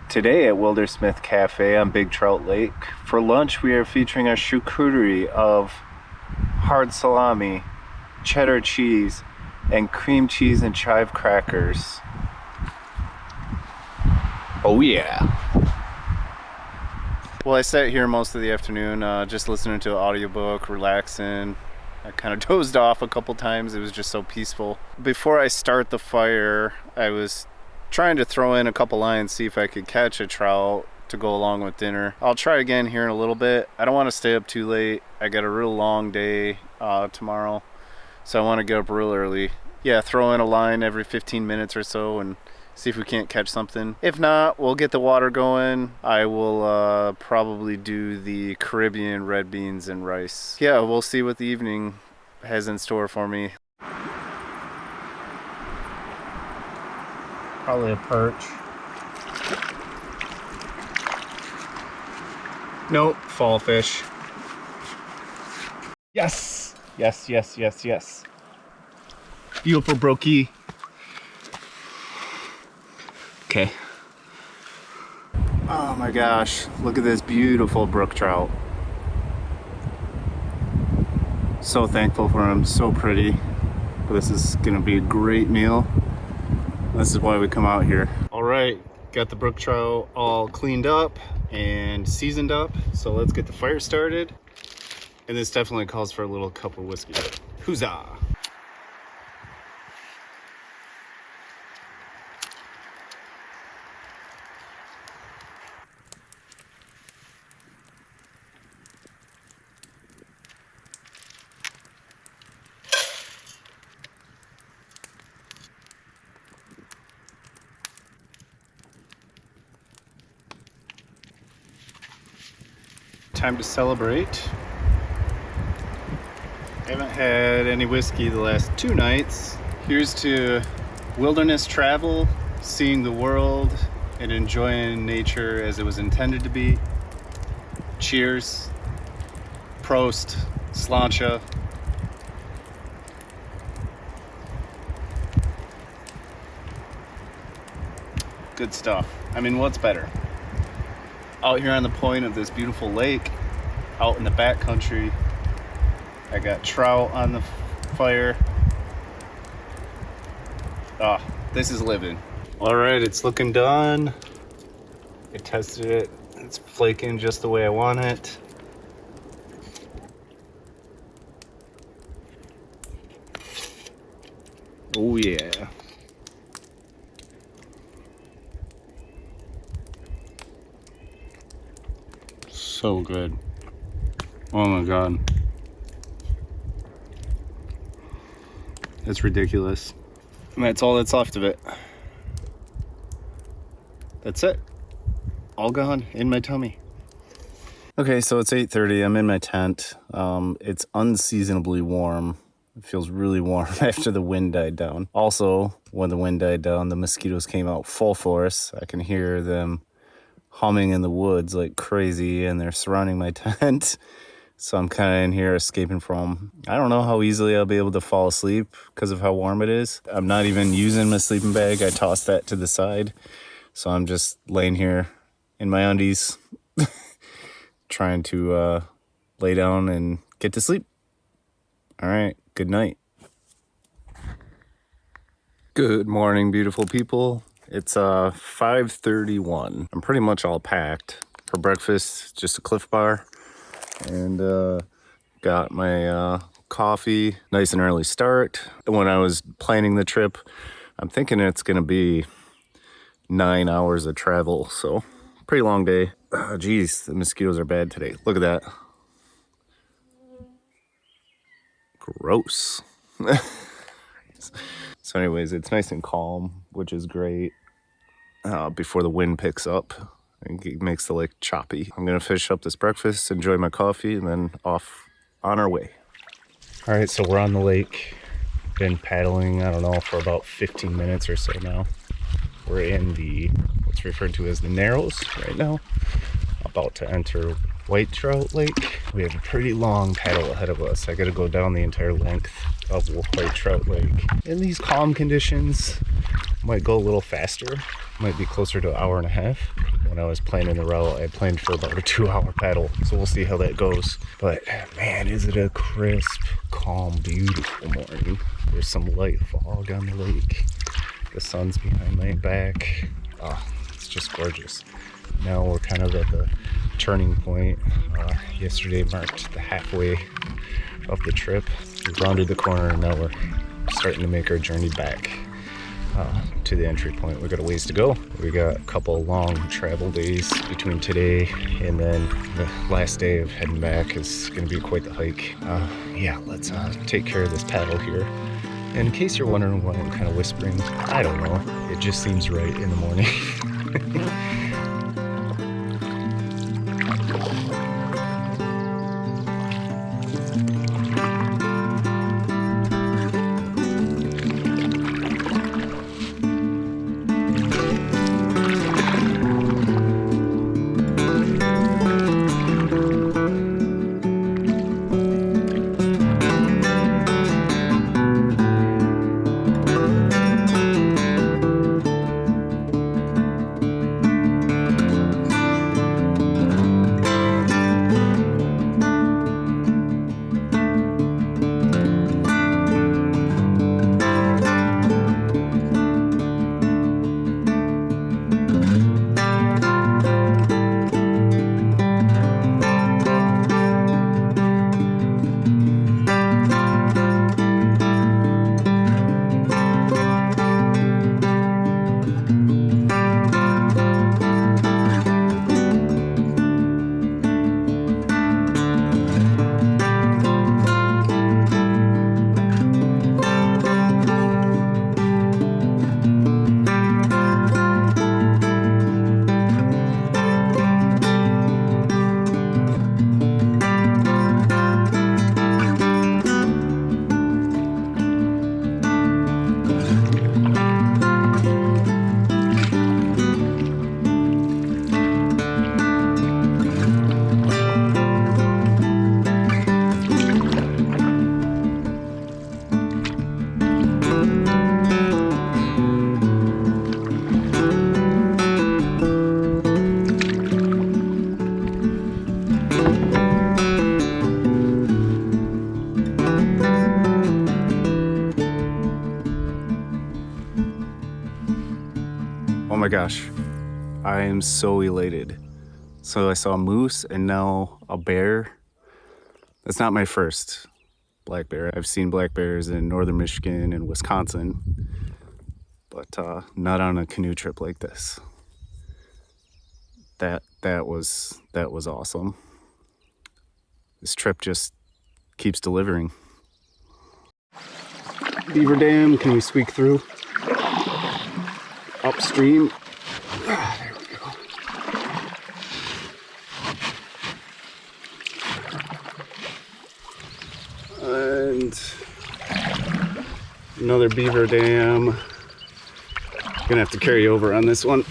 Today at Wildersmith Cafe on Big Trout Lake, for lunch we are featuring a charcuterie of hard salami, cheddar cheese, and cream cheese and chive crackers. Oh yeah! Well, I sat here most of the afternoon just listening to an audiobook, relaxing. I kind of dozed off a couple times. It was just so peaceful. Before I start the fire, I was trying to throw in a couple lines, see if I could catch a trout to go along with dinner. I'll try again here in a little bit. I don't want to stay up too late. I got a real long day tomorrow, so I want to get up real early. Yeah, throw in a line every 15 minutes or so and see if we can't catch something. If not, we'll get the water going. I will probably do the Caribbean red beans and rice. Yeah, we'll see what the evening has in store for me. Probably a perch. Nope, fall fish. Yes! Yes, yes, yes, yes. Beautiful brokey. Okay. Oh my gosh, look at this beautiful brook trout. So thankful for him, so pretty. This is gonna be a great meal. This is why we come out here. All right, got the brook trout all cleaned up and seasoned up. So let's get the fire started. And this definitely calls for a little cup of whiskey. Huzzah! Time to celebrate. I haven't had any whiskey the last 2 nights. Here's to wilderness travel, seeing the world, and enjoying nature as it was intended to be. Cheers. Prost. Sláinte. Good stuff. I mean, what's better? Out here on the point of this beautiful lake, out in the backcountry. I got trout on the fire. Ah, this is living. All right, it's looking done. I tested it. It's flaking just the way I want it. Oh yeah. So good. Oh my God. It's ridiculous. And that's all that's left of it. That's it. All gone in my tummy. Okay, so it's 8:30. I'm in my tent. It's unseasonably warm. It feels really warm after the wind died down. Also, when the wind died down, the mosquitoes came out full force. I can hear them humming in the woods like crazy, and they're surrounding my tent. So I'm kind of in here escaping from. I don't know how easily I'll be able to fall asleep because of how warm it is. I'm not even using my sleeping bag. I tossed that to the side. So I'm just laying here in my undies trying to lay down and get to sleep. All right, good night. Good morning, beautiful people. It's 5:31. I'm pretty much all packed. For breakfast, just a Cliff Bar. And got my coffee. Nice and early start. When I was planning the trip, I'm thinking it's going to be 9 hours of travel. So, pretty long day. Geez, the mosquitoes are bad today. Look at that. Gross. So anyways, it's nice and calm, which is great. Before the wind picks up, it makes the lake choppy. I'm gonna finish up this breakfast, enjoy my coffee, and then off on our way. All right, so we're on the lake. Been paddling, I don't know, for about 15 minutes or so now. We're in the, what's referred to as the Narrows right now. About to enter White Trout Lake. We have a pretty long paddle ahead of us. I gotta go down the entire length of White Trout Lake. In these calm conditions, might go a little faster. Might be closer to an hour and a half. When I was planning the route, I planned for about a 2-hour paddle. So we'll see how that goes. But man, is it a crisp, calm, beautiful morning. There's some light fog on the lake. The sun's behind my back. Oh, it's just gorgeous. Now we're kind of at the turning point. Yesterday marked the halfway of the trip. We rounded the corner and now we're starting to make our journey back to the entry point. We got a ways to go. We got a couple long travel days between today and then the last day of heading back is going to be quite the hike. Yeah, let's take care of this paddle here. And in case you're wondering why I'm kind of whispering, I don't know. It just seems right in the morning. gosh, I am so elated. So I saw a moose and now a bear. That's not my first black bear. I've seen black bears in northern Michigan and Wisconsin, but not on a canoe trip like this. That was awesome. This trip just keeps delivering. Beaver Dam, can we squeak through? Upstream. There we go. And another beaver dam. Gonna have to carry over on this one.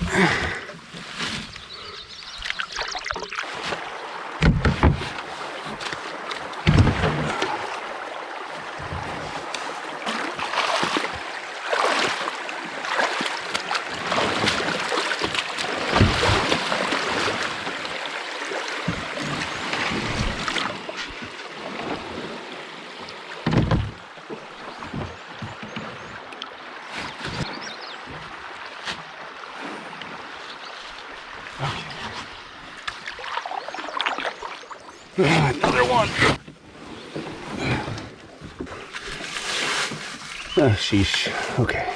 Another one. Oh, sheesh. Okay.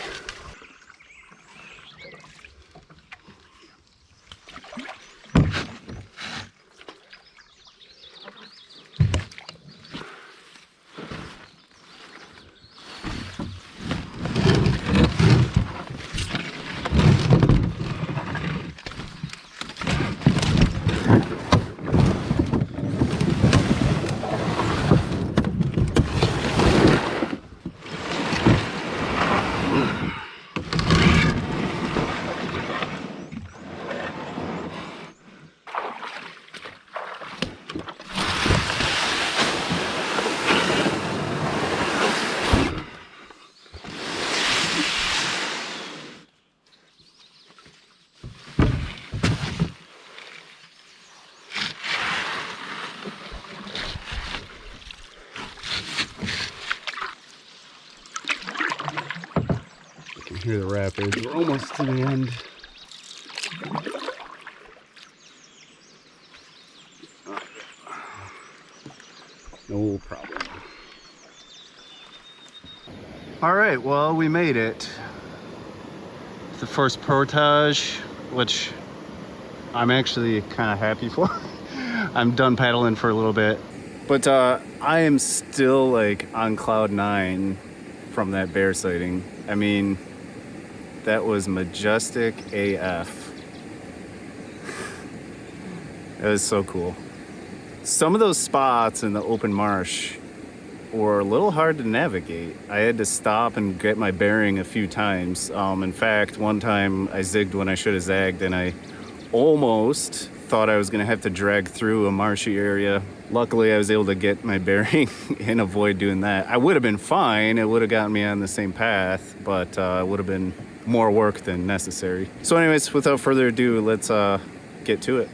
Hear the rapids. We're almost to the end. No problem. All right, well, we made it. The first portage, which I'm actually kind of happy for. I'm done paddling for a little bit, but I am still like on cloud 9 from that bear sighting. I mean, that was majestic AF. It was so cool. Some of those spots in the open marsh were a little hard to navigate. I had to stop and get my bearing a few times. In fact, one time I zigged when I should have zagged, and I almost thought I was gonna have to drag through a marshy area. Luckily, I was able to get my bearing and avoid doing that. I would have been fine. It would have gotten me on the same path, but it would have been more work than necessary. So anyways, without further ado, let's get to it.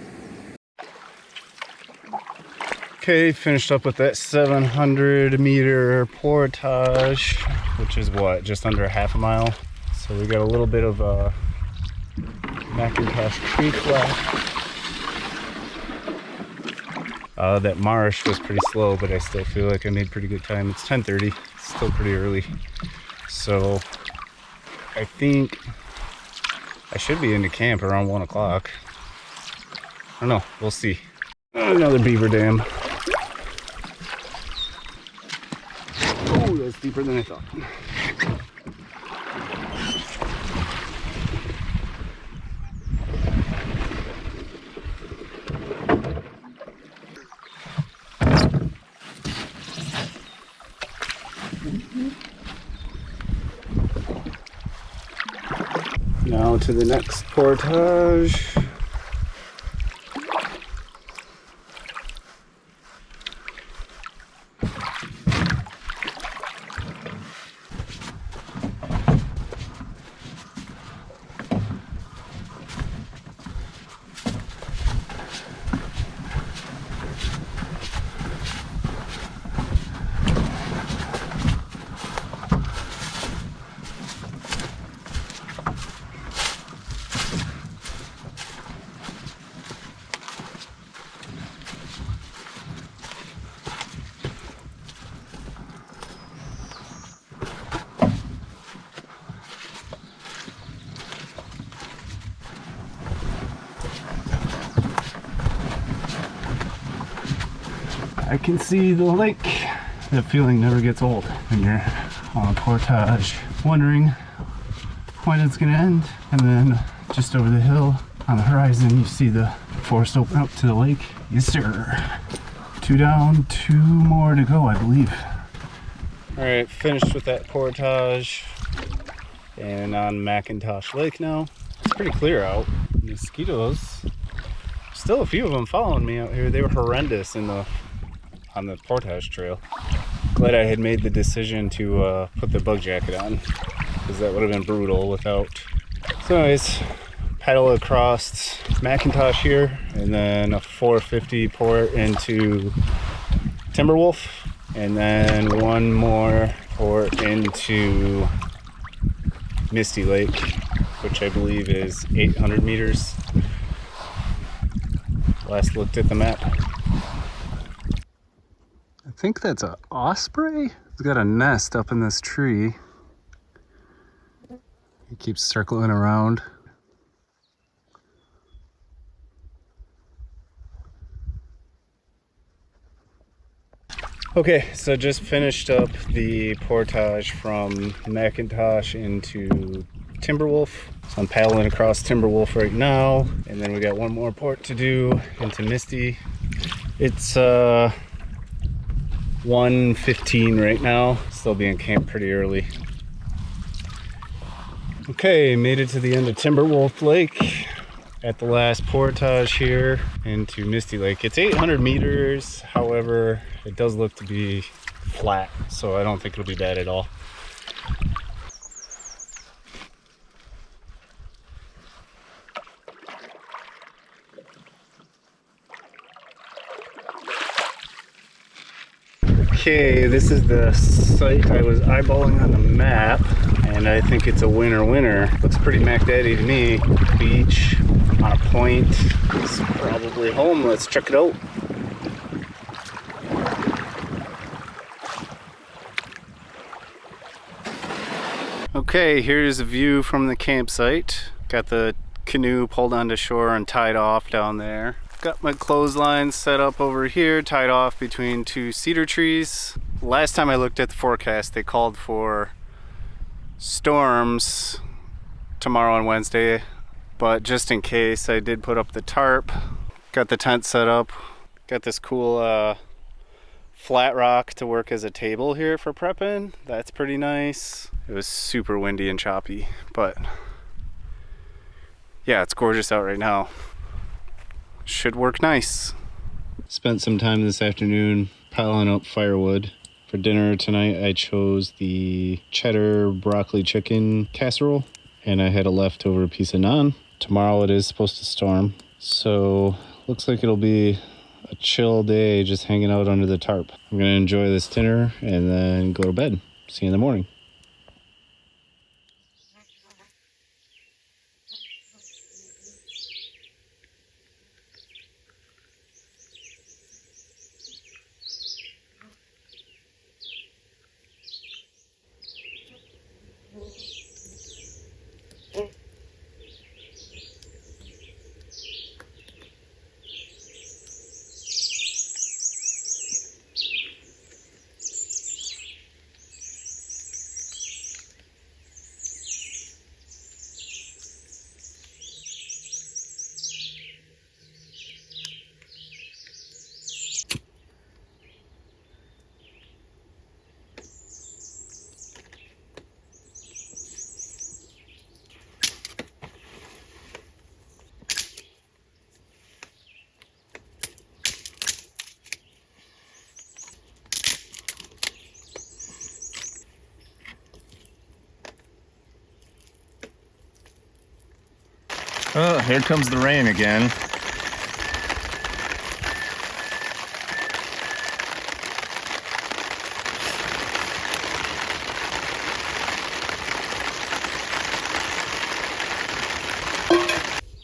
Okay, finished up with that 700-meter portage, which is what, just under a half a mile. So we got a little bit of Macintosh Creek left. That marsh was pretty slow, but I still feel like I made pretty good time. It's 10:30, it's still pretty early. So I think I should be into camp around 1 o'clock. I don't know, we'll see. Another beaver dam. Oh, that's deeper than I thought. Now to the next portage. I can see the lake. That feeling never gets old when you're on portage, wondering when it's gonna end. And then just over the hill on the horizon, you see the forest open up to the lake. Yes, sir. 2 down, 2 more to go, I believe. All right, finished with that portage and on McIntosh Lake now. It's pretty clear out. Mosquitoes, still a few of them following me out here. They were horrendous on the portage trail. Glad I had made the decision to put the bug jacket on, because that would have been brutal without. So anyways, paddle across McIntosh here, and then a 450 port into Timberwolf, and then one more port into Misty Lake, which I believe is 800 meters. Last looked at the map. I think that's an osprey. It's got a nest up in this tree. It keeps circling around. Okay, so just finished up the portage from McIntosh into Timberwolf. So I'm paddling across Timberwolf right now, and then we got one more port to do into Misty. It's 1:15 right now. Still being camped pretty early. Okay, made it to the end of Timberwolf Lake at the last portage here into Misty Lake. It's 800 meters, however, it does look to be flat, so I don't think it'll be bad at all. Okay, this is the site I was eyeballing on the map, and I think it's a winner. Looks pretty Mac Daddy to me. Beach on a point. It's probably home. Let's check it out. Okay, here's a view from the campsite. Got the canoe pulled onto shore and tied off down there. Got my clothesline set up over here, tied off between 2 cedar trees. Last time I looked at the forecast, they called for storms tomorrow and Wednesday, but just in case, I did put up the tarp. Got the tent set up. Got this cool flat rock to work as a table here for prepping. That's pretty nice. It was super windy and choppy, but yeah, it's gorgeous out right now. Should work nice. Spent some time this afternoon piling up firewood. For dinner tonight, I chose the cheddar broccoli chicken casserole, and I had a leftover piece of naan. Tomorrow it is supposed to storm, so looks like it'll be a chill day just hanging out under the tarp. I'm gonna enjoy this dinner and then go to bed. See you in the morning. Oh, here comes the rain again.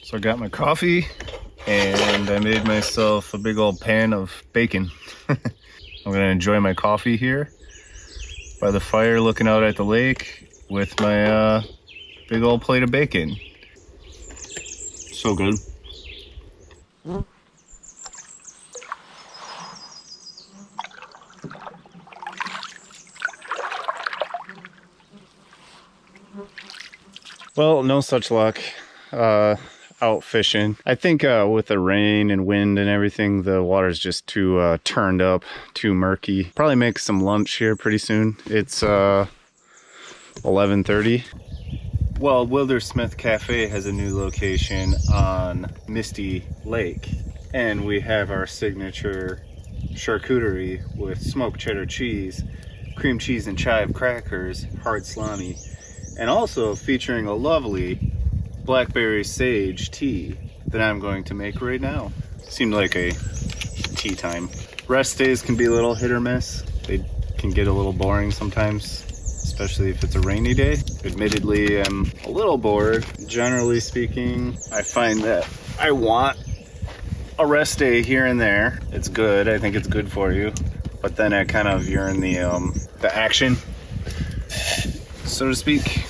So I got my coffee and I made myself a big old pan of bacon. I'm gonna enjoy my coffee here by the fire looking out at the lake with my big old plate of bacon. So good. Well, no such luck. Out fishing. I think with the rain and wind and everything, the water's just too turned up, too murky. Probably make some lunch here pretty soon. It's 11:30. Well, Wildersmith Cafe has a new location on Misty Lake, and we have our signature charcuterie with smoked cheddar cheese, cream cheese and chive crackers, hard salami, and also featuring a lovely blackberry sage tea that I'm going to make right now. Seemed like a tea time. Rest days can be a little hit or miss. They can get a little boring sometimes, especially if it's a rainy day. Admittedly, I'm a little bored. Generally speaking, I find that I want a rest day here and there. It's good. I think it's good for you. But then I kind of yearn the action, so to speak.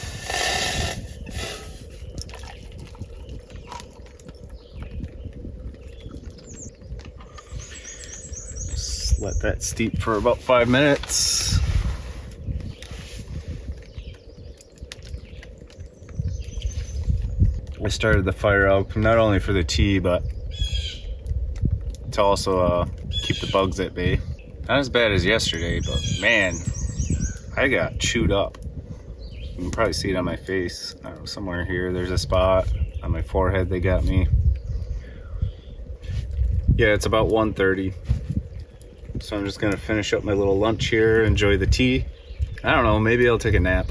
Just let that steep for about 5 minutes. I started the fire out not only for the tea, but to also keep the bugs at bay. Not as bad as yesterday, but man, I got chewed up. You can probably see it on my face. I don't know, somewhere here, there's a spot on my forehead they got me. Yeah, it's about 1:30. So I'm just gonna finish up my little lunch here, enjoy the tea. I don't know, maybe I'll take a nap.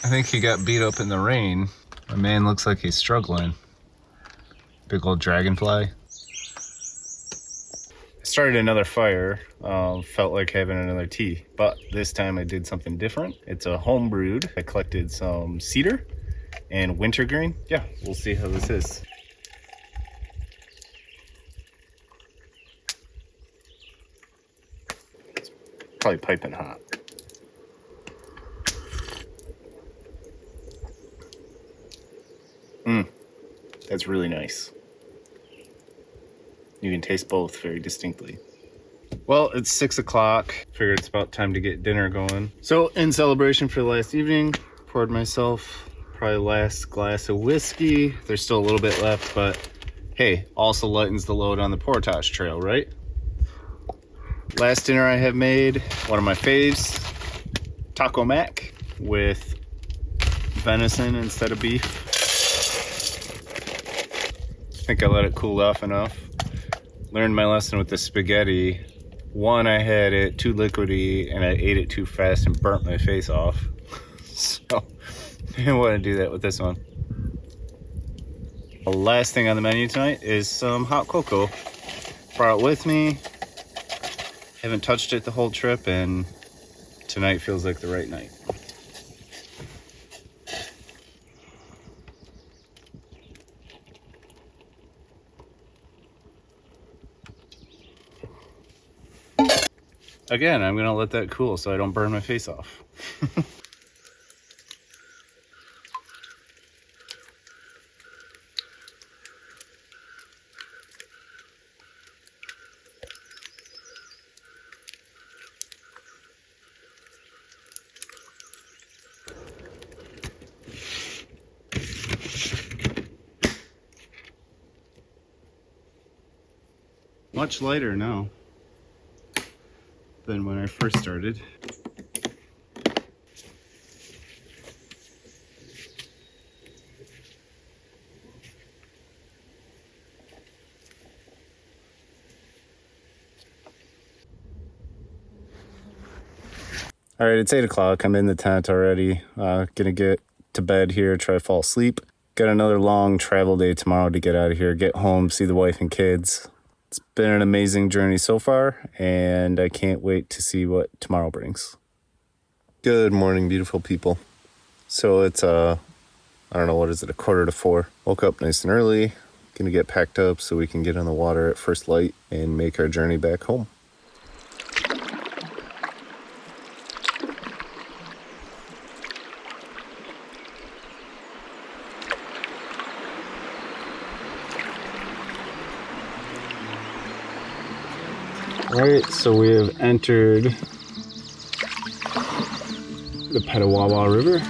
I think he got beat up in the rain. My man looks like he's struggling. Big old dragonfly. I started another fire. Felt like having another tea, but this time I did something different. It's a home brewed. I collected some cedar and wintergreen. Yeah, we'll see how this is. It's probably piping hot. That's really nice. You can taste both very distinctly. Well, it's 6 o'clock. Figured it's about time to get dinner going. So in celebration for the last evening, poured myself probably last glass of whiskey. There's still a little bit left, but hey, also lightens the load on the portage trail, right? Last dinner I have made, one of my faves, taco mac with venison instead of beef. I think I let it cool off enough. Learned my lesson with the spaghetti. One, I had it too liquidy and I ate it too fast and burnt my face off. So I didn't want to do that with this one. The last thing on the menu tonight is some hot cocoa. Brought it with me. Haven't touched it the whole trip, and tonight feels like the right night. Again, I'm gonna let that cool so I don't burn my face off. Much lighter now than when I first started. All right, it's 8 o'clock. I'm in the tent already. Gonna get to bed here, try to fall asleep. Got another long travel day tomorrow to get out of here, get home, see the wife and kids. It's been an amazing journey so far, and I can't wait to see what tomorrow brings. Good morning, beautiful people. So it's I don't know, what is it, 3:45. Woke up nice and early. Gonna get packed up so we can get on the water at first light and make our journey back home. All right, so we have entered the Petawawa River.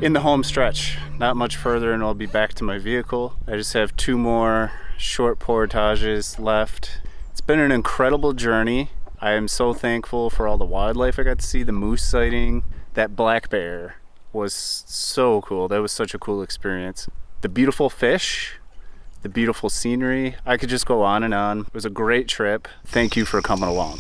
In the home stretch, not much further and I'll be back to my vehicle. I just have 2 more short portages left. It's been an incredible journey. I am so thankful for all the wildlife I got to see, the moose sighting. That black bear was so cool. That was such a cool experience. The beautiful fish, the beautiful scenery. I could just go on and on. It was a great trip. Thank you for coming along.